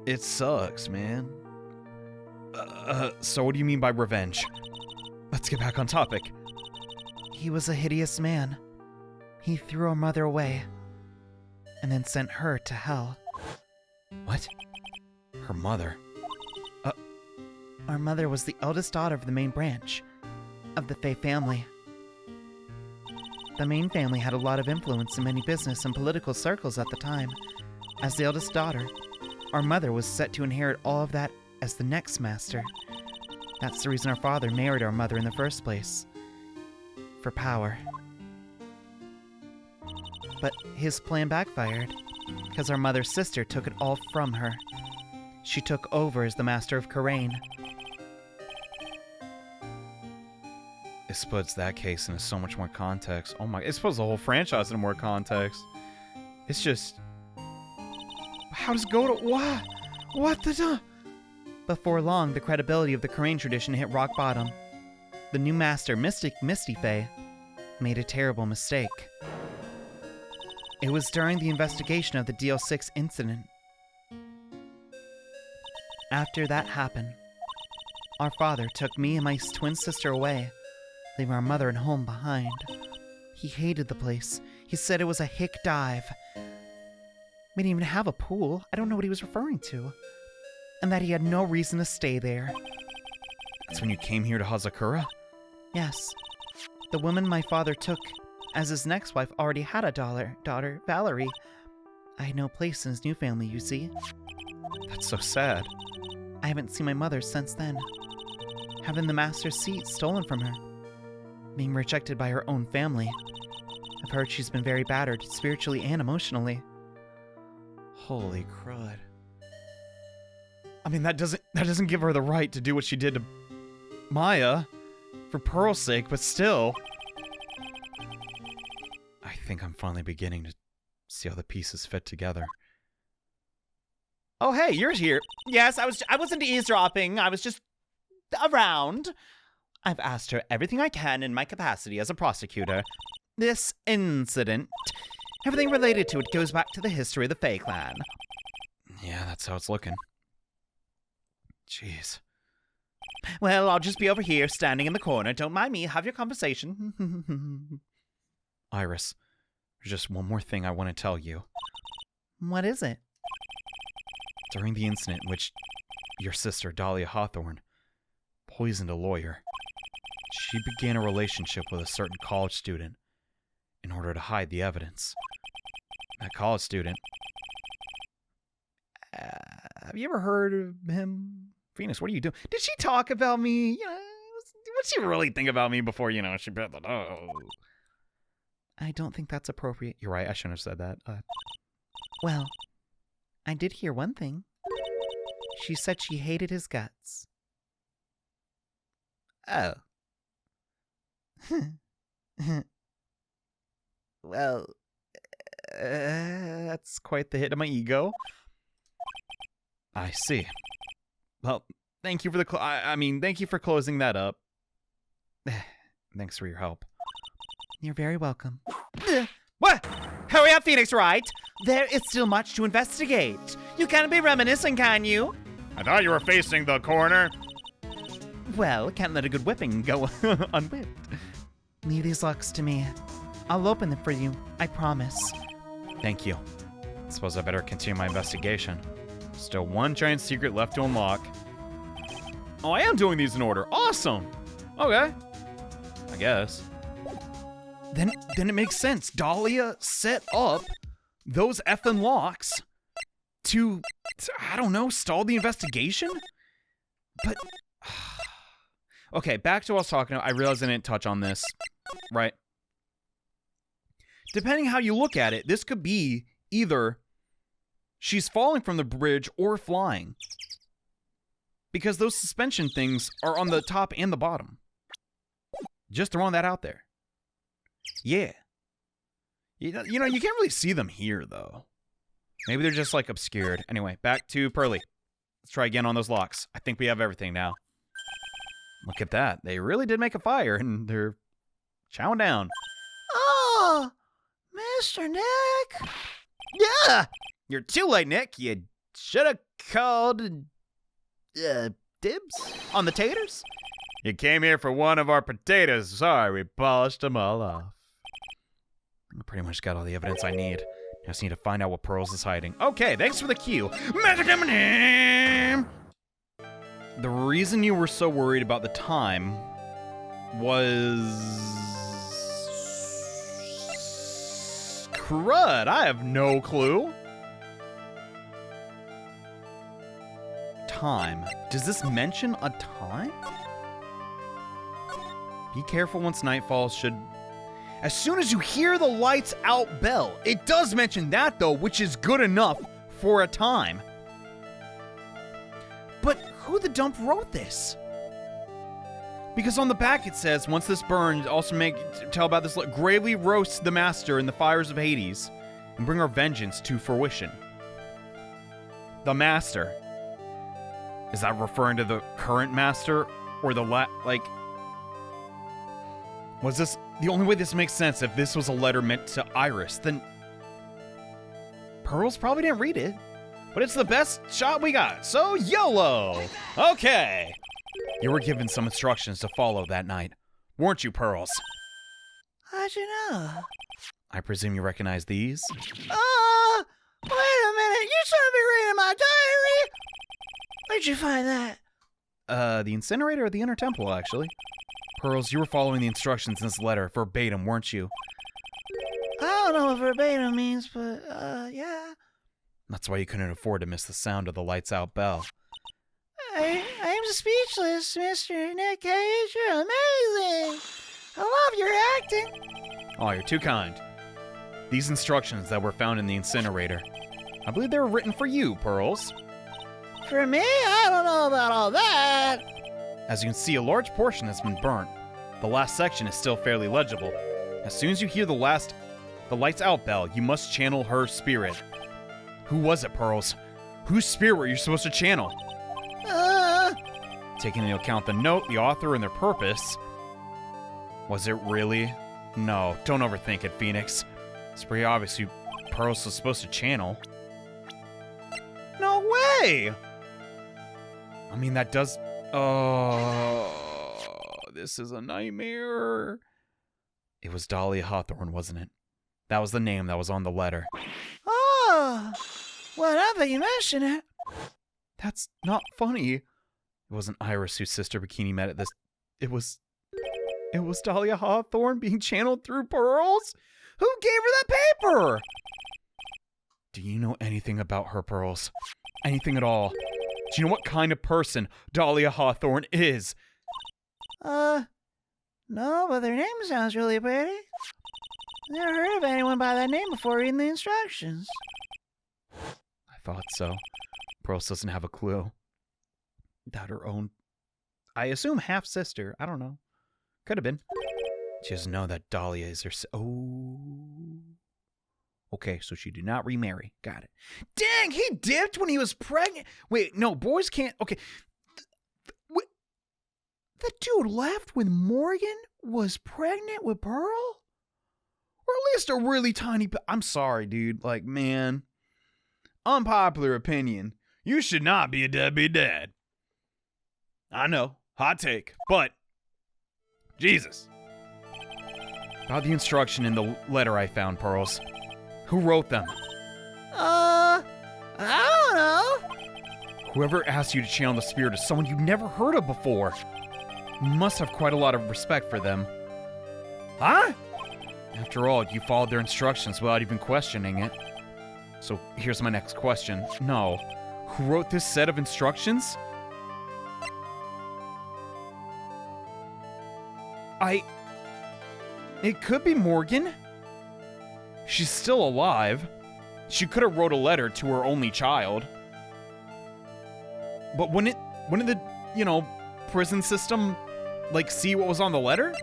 It sucks, man. So what do you mean by revenge? Let's get back on topic. He was a hideous man. He threw our mother away, and then sent her to hell. What? Her mother? Our mother was the eldest daughter of the main branch of the Faye family. The main family had a lot of influence in many business and political circles at the time. As the eldest daughter, our mother was set to inherit all of that as the next master. That's the reason our father married our mother in the first place. For power. But his plan backfired, because our mother's sister took it all from her. She took over as the master of Karain. It puts that case into so much more context. Oh my, it puts the whole franchise into more context. It's just... How does it go to... What? What the... Before long, the credibility of the Karain tradition hit rock bottom. The new master, Misty Faye, made a terrible mistake. It was during the investigation of the DL6 incident. After that happened, our father took me and my twin sister away, leaving our mother and home behind. He hated the place. He said it was a hick dive. We didn't even have a pool. I don't know what he was referring to. And that he had no reason to stay there. That's when you came here to Hazakura? Yes. The woman my father took as his next wife already had a daughter, Valerie. I had no place in his new family, you see. That's so sad. I haven't seen my mother since then. Having the master's seat stolen from her. Being rejected by her own family. I've heard she's been very battered, spiritually and emotionally. Holy crud. I mean, that doesn't give her the right to do what she did to Maya for Pearl's sake, but still. I think I'm finally beginning to see how the pieces fit together. Oh, hey, you're here. Yes, I wasn't eavesdropping. I was just around. I've asked her everything I can in my capacity as a prosecutor. This incident, everything related to it goes back to the history of the Faye clan. Yeah, that's how it's looking. Jeez. Well, I'll just be over here, standing in the corner. Don't mind me. Have your conversation. Iris, there's just one more thing I want to tell you. What is it? During the incident in which your sister, Dahlia Hawthorne, poisoned a lawyer, she began a relationship with a certain college student in order to hide the evidence. That college student... have you ever heard of him? Phoenix, what are you doing? Did she talk about me? What'd she really think about me before, she bet the... Oh. I don't think that's appropriate. You're right, I shouldn't have said that. Well, I did hear one thing. She said she hated his guts. Oh. Well, That's quite the hit to my ego. I see. Well, thank you for thank you for closing that up. Thanks for your help. you're very welcome. What? Hurry up, Phoenix Wright. There is still much to investigate. You can't be reminiscing, can you? I thought you were facing the coroner. Well, can't let a good whipping go unwhipped. Leave these locks to me. I'll open them for you, I promise. Thank you. Suppose I better continue my investigation. Still one giant secret left to unlock. Oh, I am doing these in order. Awesome. Okay. I guess. Then it makes sense. Dahlia set up those effing locks to, I don't know, stall the investigation? But, okay, back to what I was talking about. I realized I didn't touch on this, right? Depending how you look at it, this could be either she's falling from the bridge or flying. Because those suspension things are on the top and the bottom. Just throwing that out there. Yeah. You know, you can't really see them here, though. Maybe they're just, like, obscured. Anyway, back to Pearly. Let's try again on those locks. I think we have everything now. Look at that. They really did make a fire, and they're chowing down. Oh, Mr. Nick. Yeah! You're too late, Nick. You should have called dibs on the taters. You came here for one of our potatoes. Sorry, we polished them all off. I pretty much got all the evidence I need. I just need to find out what Pearls is hiding. Okay, thanks for the cue. The reason you were so worried about the time was... crud, I have no clue. Time. Does this mention a time? Be careful once night falls should... As soon as you hear the lights out bell. It does mention that, though, which is good enough for a time. But who the dump wrote this? Because on the back it says, once this burns, also tell about this, gravely roast the master in the fires of Hades and bring our vengeance to fruition. The master. Is that referring to the current master or the was this the only way this makes sense? If this was a letter meant to Iris, then Pearls probably didn't read it. But it's the best shot we got, so YOLO! Okay. You were given some instructions to follow that night, weren't you, Pearls? How'd you know? I presume you recognize these? Wait a minute. You shouldn't be reading my diary. Where'd you find that? The incinerator or the inner temple, actually. Pearls, you were following the instructions in this letter verbatim, weren't you? I don't know what verbatim means, but, yeah. That's why you couldn't afford to miss the sound of the lights out bell. I'm speechless, Mr. Nick Cage. You're amazing. I love your acting. Oh, you're too kind. These instructions that were found in the incinerator, I believe they were written for you, Pearls. For me? I don't know about all that. As you can see, a large portion has been burnt. The last section is still fairly legible. As soon as you hear the lights out bell, you must channel her spirit. Who was it, Pearls? Whose spirit were you supposed to channel? Taking into account the note, the author, and their purpose, was it really? No, don't overthink it, Phoenix. It's pretty obvious who Pearls was supposed to channel. No way! I mean, that does... Oh, this is a nightmare. It was Dahlia Hawthorne, wasn't it? That was the name that was on the letter. Oh, well, now that you mention it. That's not funny. It wasn't Iris whose sister Bikini met at this. It was Dahlia Hawthorne being channeled through Pearls? Who gave her that paper? Do you know anything about her, Pearls? Anything at all? Do you know what kind of person Dahlia Hawthorne is? No, but their name sounds really pretty. Never heard of anyone by that name before reading the instructions. I thought so. Pearls doesn't have a clue. Without her own, I assume, half-sister. I don't know. Could have been. She doesn't know that Dahlia is her Oh. Okay, so she did not remarry. Got it. Dang, he dipped when he was pregnant. Wait, no, boys can't. Okay. The dude left when Morgan was pregnant with Pearl? Or at least a really tiny... I'm sorry, dude. Like, man. Unpopular opinion. You should not be a deadbeat dad. I know. Hot take. But... Jesus. About the instruction in the letter I found, Pearls. Who wrote them? I don't know. Whoever asked you to channel the spirit is someone you've never heard of before. You must have quite a lot of respect for them. Huh? After all, you followed their instructions without even questioning it. So here's my next question. No. Who wrote this set of instructions? It could be Morgan. She's still alive. She could have wrote a letter to her only child. But wouldn't the, prison system, see what was on the letter?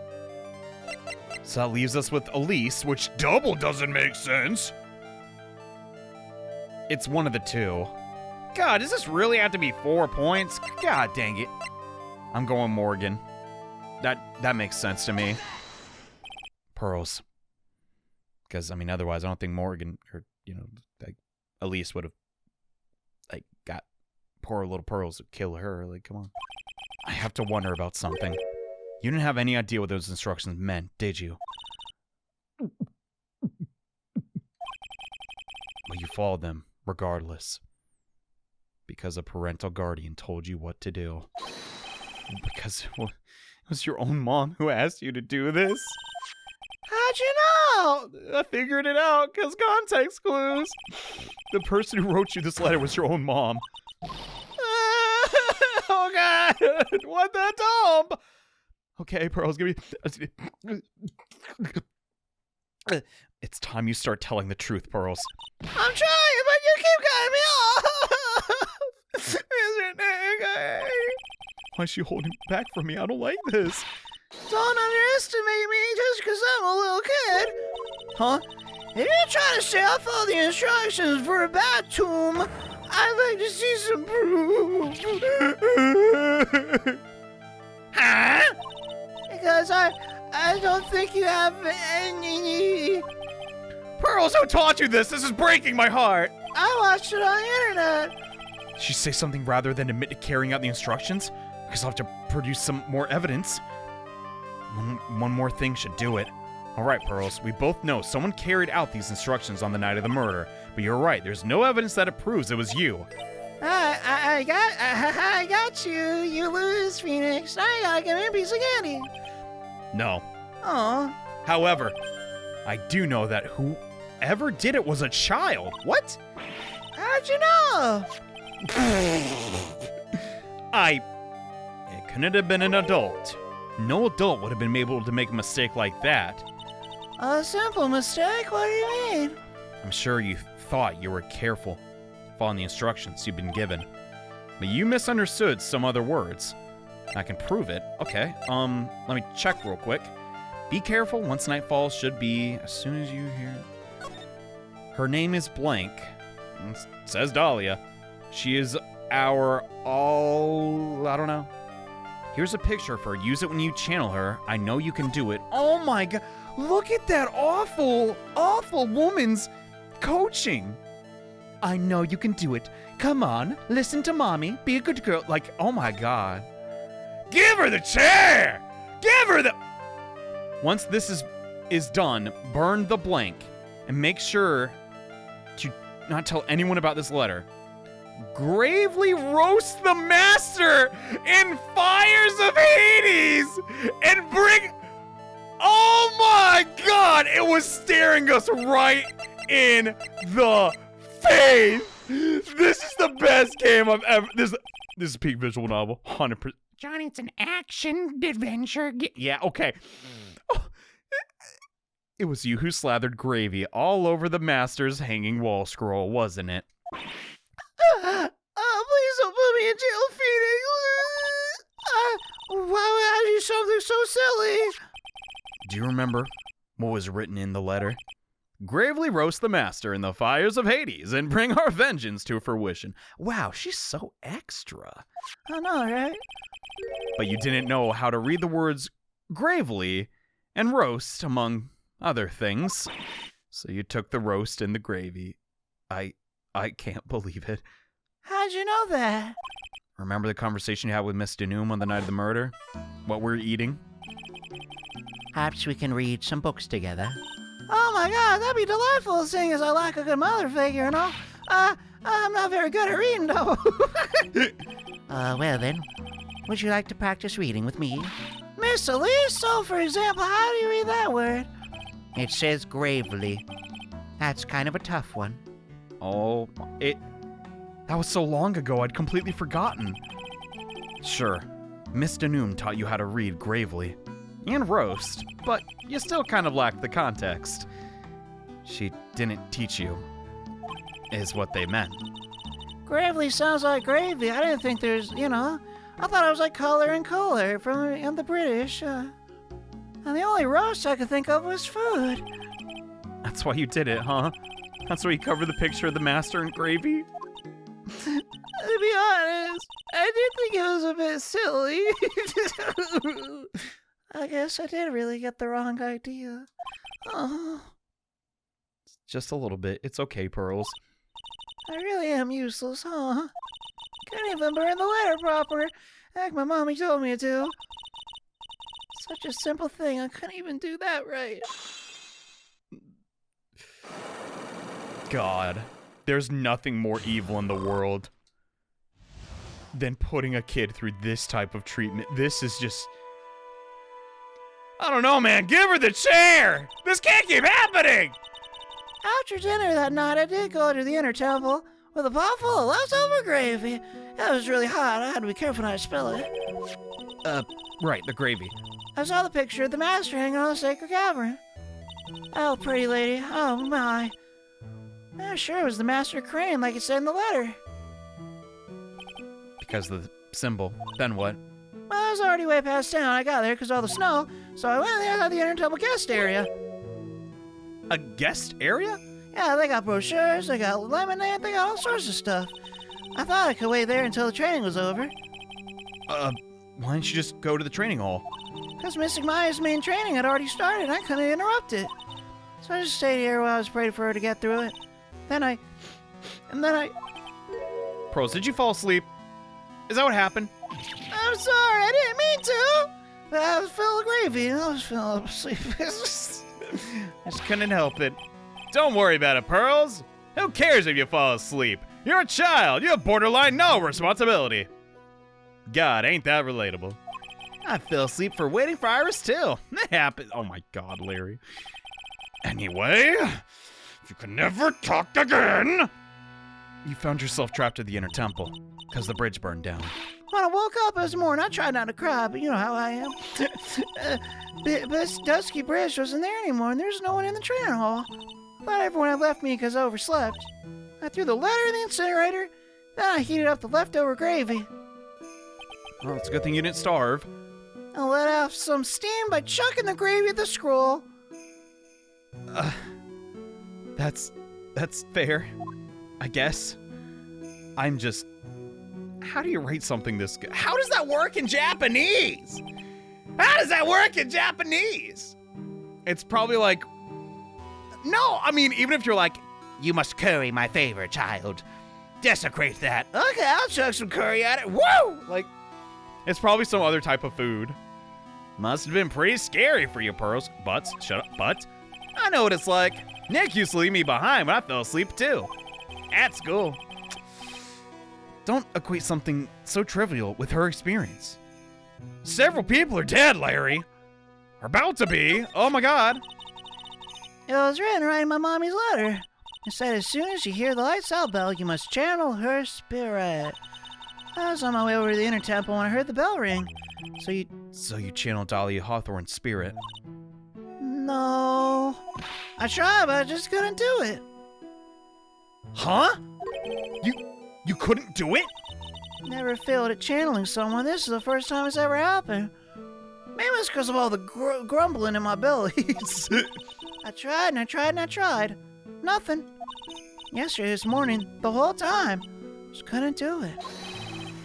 So that leaves us with Elise, which double doesn't make sense. It's one of the two. God, does this really have to be 4 points? God dang it. I'm going Morgan. That makes sense to me. Pearls. Because, otherwise I don't think Morgan, or, Elise would have, got poor little Pearls to kill her. Come on. I have to wonder about something. You didn't have any idea what those instructions meant, did you? But you followed them, regardless. Because a parental guardian told you what to do. Because it was your own mom who asked you to do this. How'd you know? I figured it out, because context clues. The person who wrote you this letter was your own mom. Oh, God. What the dump? Okay, Pearls, give me... It's time you start telling the truth, Pearls. I'm trying, but you keep cutting me off. Why is she holding back from me? I don't like this. Don't underestimate me just because I'm a little kid. Huh? If you're trying to say I follow the instructions for a bathroom, I'd like to see some proof. Huh? Because I don't think you have any... Pearls, who taught you this? This is breaking my heart. I watched it on the internet. Did she say something rather than admit to carrying out the instructions? Because I'll have to produce some more evidence. One more thing should do it. Alright, Pearls, we both know someone carried out these instructions on the night of the murder. But you're right, there's no evidence that it proves it was you. I got you. You lose, Phoenix. I gotta give me a piece of candy. No. Aw. However, I do know that whoever did it was a child. What? How'd you know? It couldn't have been an adult. No adult would have been able to make a mistake like that. A simple mistake? What do you mean? I'm sure you thought you were careful, following the instructions you've been given. But you misunderstood some other words. I can prove it. Okay, let me check real quick. Be careful, once night falls should be as soon as you hear it. Her name is blank. It says Dahlia. She is our all... I don't know. Here's a picture of her. Use it when you channel her. I know you can do it. Oh my god. Look at that awful, awful woman's coaching. I know you can do it. Come on. Listen to mommy. Be a good girl. Oh my god. Give her the chair! Give her the... Once this is done, burn the blank. And make sure to not tell anyone about this letter. Gravely roast the master in fires of Hades and bring... Oh my god! It was staring us right in the face! This is the best game I've ever... This is peak visual novel, 100%. Johnny, it's an action adventure. Yeah, okay. It was you who slathered gravy all over the master's hanging wall scroll, wasn't it? Oh, please don't put me in jail, Phoenix. Why would I do something so silly? Do you remember what was written in the letter? Gravely roast the master in the fires of Hades and bring our vengeance to fruition. Wow, she's so extra. I know, right? But you didn't know how to read the words gravely and roast, among other things. So you took the roast and the gravy. I can't believe it. How'd you know that? Remember the conversation you had with Miss Denum on the night of the murder? What we're eating? Perhaps we can read some books together. Oh my god, that'd be delightful, seeing as I lack a good mother figure and all. I'm not very good at reading, though. Well then, would you like to practice reading with me? Miss Elise, so for example, how do you read that word? It says gravely. That's kind of a tough one. Oh, that was so long ago I'd completely forgotten. Sure, Miss Denum taught you how to read gravely and roast, but you still kind of lacked the context. She didn't teach you, is what they meant. Gravely sounds like gravy. I didn't think there's, I thought it was like color and cooler from the British. And the only roast I could think of was food. That's why you did it, huh? That's why you covered the picture of the master in gravy? To be honest, I did think it was a bit silly. I guess I did really get the wrong idea. Oh, Just a little bit. It's okay, Pearls. I really am useless, huh? Couldn't even burn the letter proper, like my mommy told me to. Such a simple thing, I couldn't even do that right. God, there's nothing more evil in the world than putting a kid through this type of treatment. This is just... I don't know, man. Give her the chair! This can't keep happening! After dinner that night, I did go to the inner temple with a pot full of leftover gravy. It was really hot. I had to be careful not to spill it. Right, the gravy. I saw the picture of the master hanging on the sacred cavern. Oh, pretty lady. Oh, my. Yeah, sure, it was the master crane, like it said in the letter. Because of the symbol. Then what? Well, I was already way past town. I got there because of all the snow, so I went there to the inner temple guest area. A guest area? Yeah, they got brochures, they got lemonade, they got all sorts of stuff. I thought I could wait there until the training was over. Why didn't you just go to the training hall? Because Mystic Maya's main training had already started, I couldn't interrupt it. So I just stayed here while I was praying for her to get through it. Then I... Pearls, did you fall asleep? Is that what happened? I'm sorry, I didn't mean to! But I was full of gravy and I was falling asleep. I just couldn't help it. Don't worry about it, Pearls. Who cares if you fall asleep? You're a child. You have borderline no responsibility. God, ain't that relatable. I fell asleep for waiting for Iris too. That happened. Oh my God, Larry. Anyway, if you can never talk again. You found yourself trapped at the inner temple because the bridge burned down. When I woke up this morning, I tried not to cry, but you know how I am. But this dusky bridge wasn't there anymore, and there's no one in the training hall. Thought everyone had left me because I overslept. I threw the letter in the incinerator, then I heated up the leftover gravy. Well, it's a good thing you didn't starve. I let off some steam by chucking the gravy at the scroll. That's fair, I guess. I'm just... How do you write something this good? How does that work in Japanese? How does that work in Japanese? It's probably like... No, I mean, even if you're like, You must curry my favor, child. Desecrate that. Okay, I'll chuck some curry at it. Woo! like, it's probably some other type of food. Must have been pretty scary for you, Pearls. But, shut up, but. I know what it's like. Nick used to leave me behind when I fell asleep too. At school. Don't equate something so trivial with her experience. Several people are dead, Larry. Are about to be. Oh my God. It was written right in my mommy's letter. It said as soon as you hear the lights out bell, you must channel her spirit. I was on my way over to the inner temple when I heard the bell ring. So you channel Dahlia Hawthorne's spirit. No. I tried, but I just couldn't do it. Huh? You couldn't do it? Never failed at channeling someone. This is the first time it's ever happened. Maybe it's because of all the grumbling in my belly. I tried and I tried and I tried. Nothing. Yesterday, this morning, the whole time, just couldn't do it.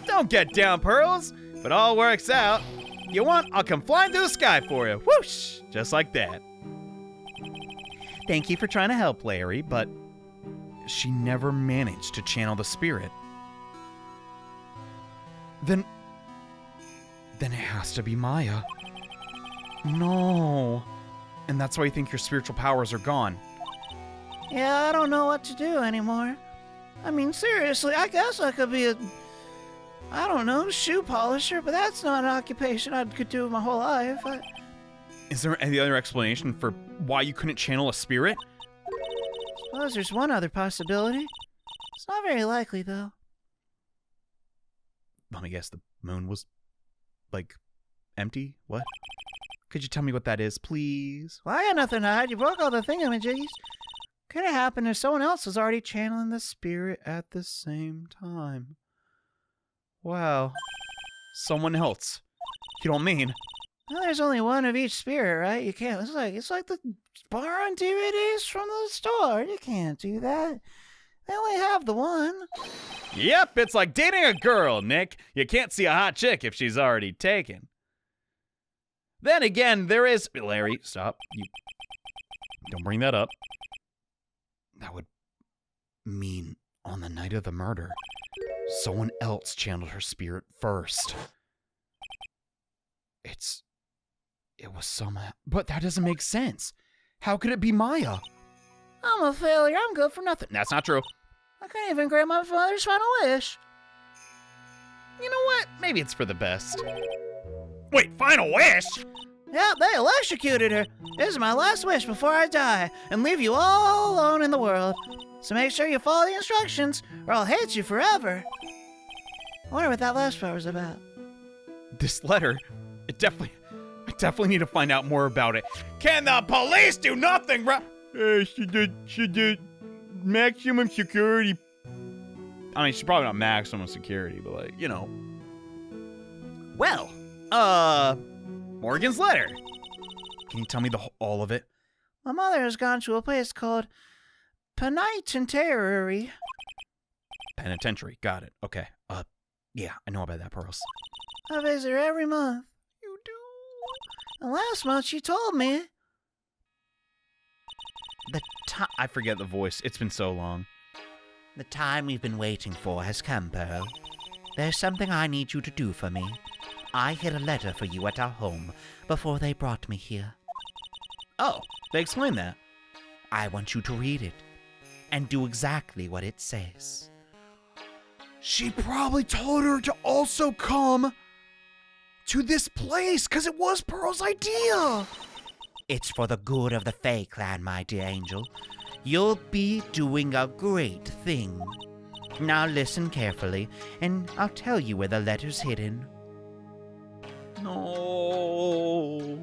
Don't get down, Pearls. If it all works out, you want, I'll come flying through the sky for you. Whoosh! Just like that. Thank you for trying to help, Larry, but she never managed to channel the spirit. Then it has to be Maya. No. And that's why you think your spiritual powers are gone. Yeah, I don't know what to do anymore. I mean, seriously, I guess I could be I don't know, shoe polisher, but that's not an occupation I could do my whole life. Is there any other explanation for why you couldn't channel a spirit? Suppose there's one other possibility. It's not very likely, though. Let me guess, the moon was, like, empty? What? Could you tell me what that is, please? Well, I got nothing to hide. You broke all the thingamajiggies. Could have happened if someone else was already channeling the spirit at the same time. Wow. Someone else. You don't mean? Well, there's only one of each spirit, right? You can't. It's like the borrowing DVDs from the store. You can't do that. They only have the one. Yep, it's like dating a girl, Nick. You can't see a hot chick if she's already taken. Then again, there is... Larry, stop. You don't bring that up. That would mean on the night of the murder, someone else channeled her spirit first. It was somehow... But that doesn't make sense. How could it be Maya? I'm a failure. I'm good for nothing. That's not true. I can't even grant my father's final wish. You know what? Maybe it's for the best. Wait, final wish? Yeah, they electrocuted her. This is my last wish before I die and leave you all alone in the world. So make sure you follow the instructions or I'll hate you forever. I wonder what that last part was about. This letter, I definitely need to find out more about it. Can the police do nothing, bro? Should the maximum security... I mean, she's probably not maximum security, but like, you know. Well, Morgan's letter. Can you tell me all of it? My mother has gone to a place called Penitentiary. Penitentiary, got it. Okay. Yeah, I know about that, Pearls. I visit her every month. You do? And last month she told me... I forget the voice. It's been so long. The time we've been waiting for has come, Pearl. There's something I need you to do for me. I hid a letter for you at our home before they brought me here. Oh, they explained that. I want you to read it and do exactly what it says. She probably told her to also come to this place because it was Pearl's idea. It's for the good of the Faye clan, my dear angel. You'll be doing a great thing. Now listen carefully, and I'll tell you where the letter's hidden. No.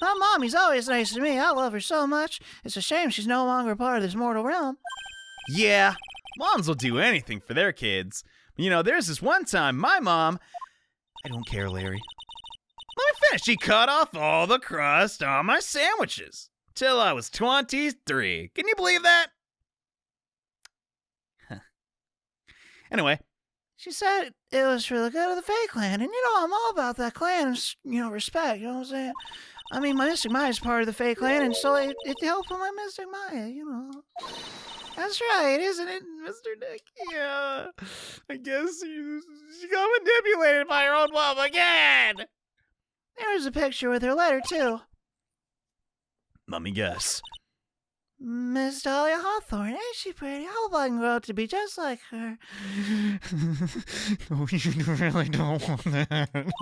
My mommy's always nice to me. I love her so much. It's a shame she's no longer part of this mortal realm. Yeah, moms will do anything for their kids. You know, there's this one time my mom... I don't care, Larry. Let me finish. She cut off all the crust on my sandwiches till I was 23. Can you believe that? Anyway. She said it was for the good of the Faye clan, and you know, I'm all about that clan and, respect, you know what I'm saying? I mean, my Mystic Maya is part of the Faye clan, and so it helped with my Mystic Maya, you know. That's right, isn't it, Mr. Nick? Yeah, I guess she got manipulated by her own mom again. There's a picture with her letter, too. Let me guess. Miss Dahlia Hawthorne, ain't she pretty? I hope I can grow up to be just like her. No, you really don't want that.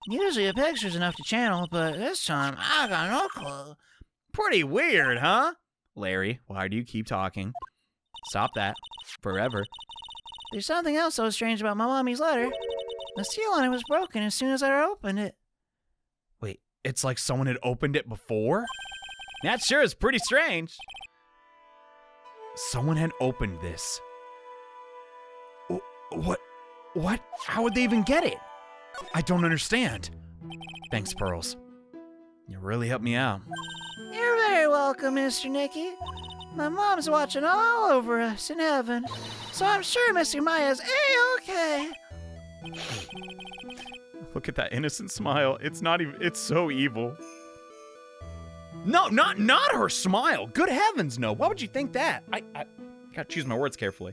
Usually a picture's enough to channel, but this time I got no clue. Pretty weird, huh? Larry, why do you keep talking? Stop that. Forever. There's something else that was strange about my mommy's letter. The seal on it was broken as soon as I opened it. Wait, it's like someone had opened it before? That sure is pretty strange. Someone had opened this. What? How would they even get it? I don't understand. Thanks, Pearls. You really helped me out. You're very welcome, Mr. Nicky. My mom's watching all over us in heaven, so I'm sure Mr. Maya's A-okay. Look at that innocent smile. It's not even. It's so evil. No, not her smile. Good heavens, no. Why would you think that? I gotta choose my words carefully.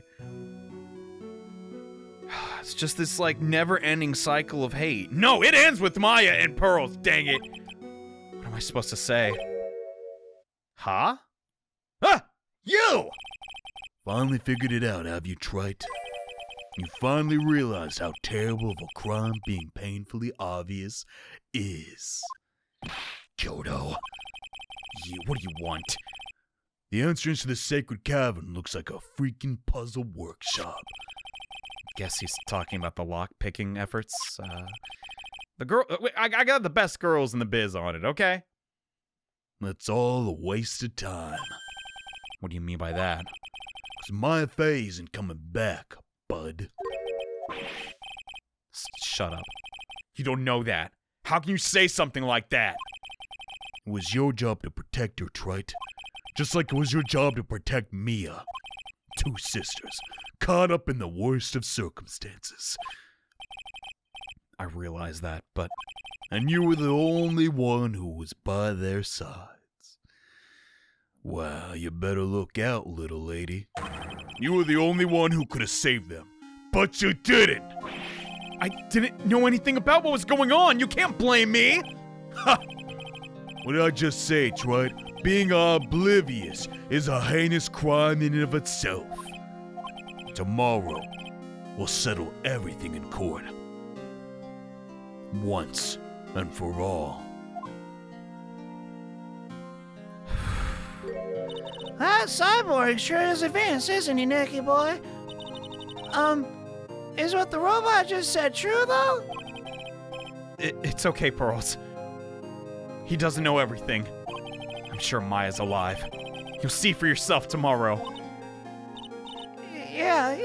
It's just this, like, never-ending cycle of hate. No, it ends with Maya and Pearls, dang it. What am I supposed to say? Huh? Ah! You! Finally figured it out, have you, Trite? You finally realized how terrible of a crime being painfully obvious is. Kyoto. What do you want? The entrance to the sacred cavern looks like a freaking puzzle workshop. Guess he's talking about the lock-picking efforts. The girl... I got the best girls in the biz on it, okay? That's all a waste of time. What do you mean by that? 'Cause my faye isn't coming back, bud. Shut up. You don't know that. How can you say something like that? It was your job to protect her, Trite. Just like it was your job to protect Mia. Two sisters, caught up in the worst of circumstances. I realize that, but... And you were the only one who was by their sides. Well, you better look out, little lady. You were the only one who could have saved them. But you didn't! I didn't know anything about what was going on. You can't blame me. Ha! What did I just say, Trite? Being oblivious is a heinous crime in and of itself. Tomorrow, we'll settle everything in court. Once and for all. That cyborg sure is advanced, isn't he, Nicky boy? Is what the robot just said true, though? It's okay, Pearls. He doesn't know everything. I'm sure Maya's alive. You'll see for yourself tomorrow. Yeah,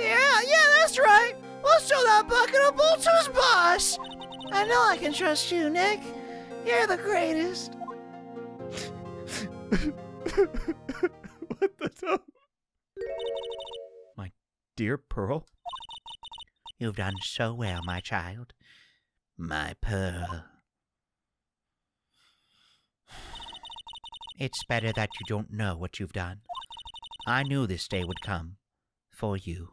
that's right. We'll show that bucket of bolts to his boss. I know I can trust you, Nick. You're the greatest. What the hell? My dear Pearl? You've done so well, my child. My pearl. It's better that you don't know what you've done. I knew this day would come. For you.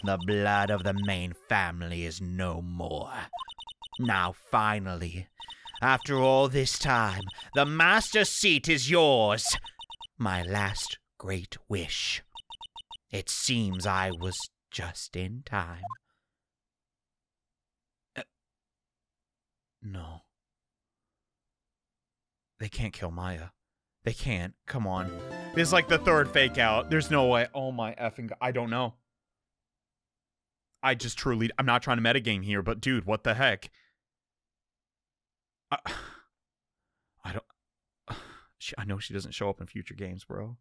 The blood of the main family is no more. Now finally, after all this time, the master seat is yours. My last great wish. It seems I was just in time. No. They can't kill Maya. They can't. Come on. This is like the third fake out. There's no way. Oh my effing God. I don't know. I just truly... I'm not trying to metagame here, but dude, what the heck? I don't... I know she doesn't show up in future games, bro.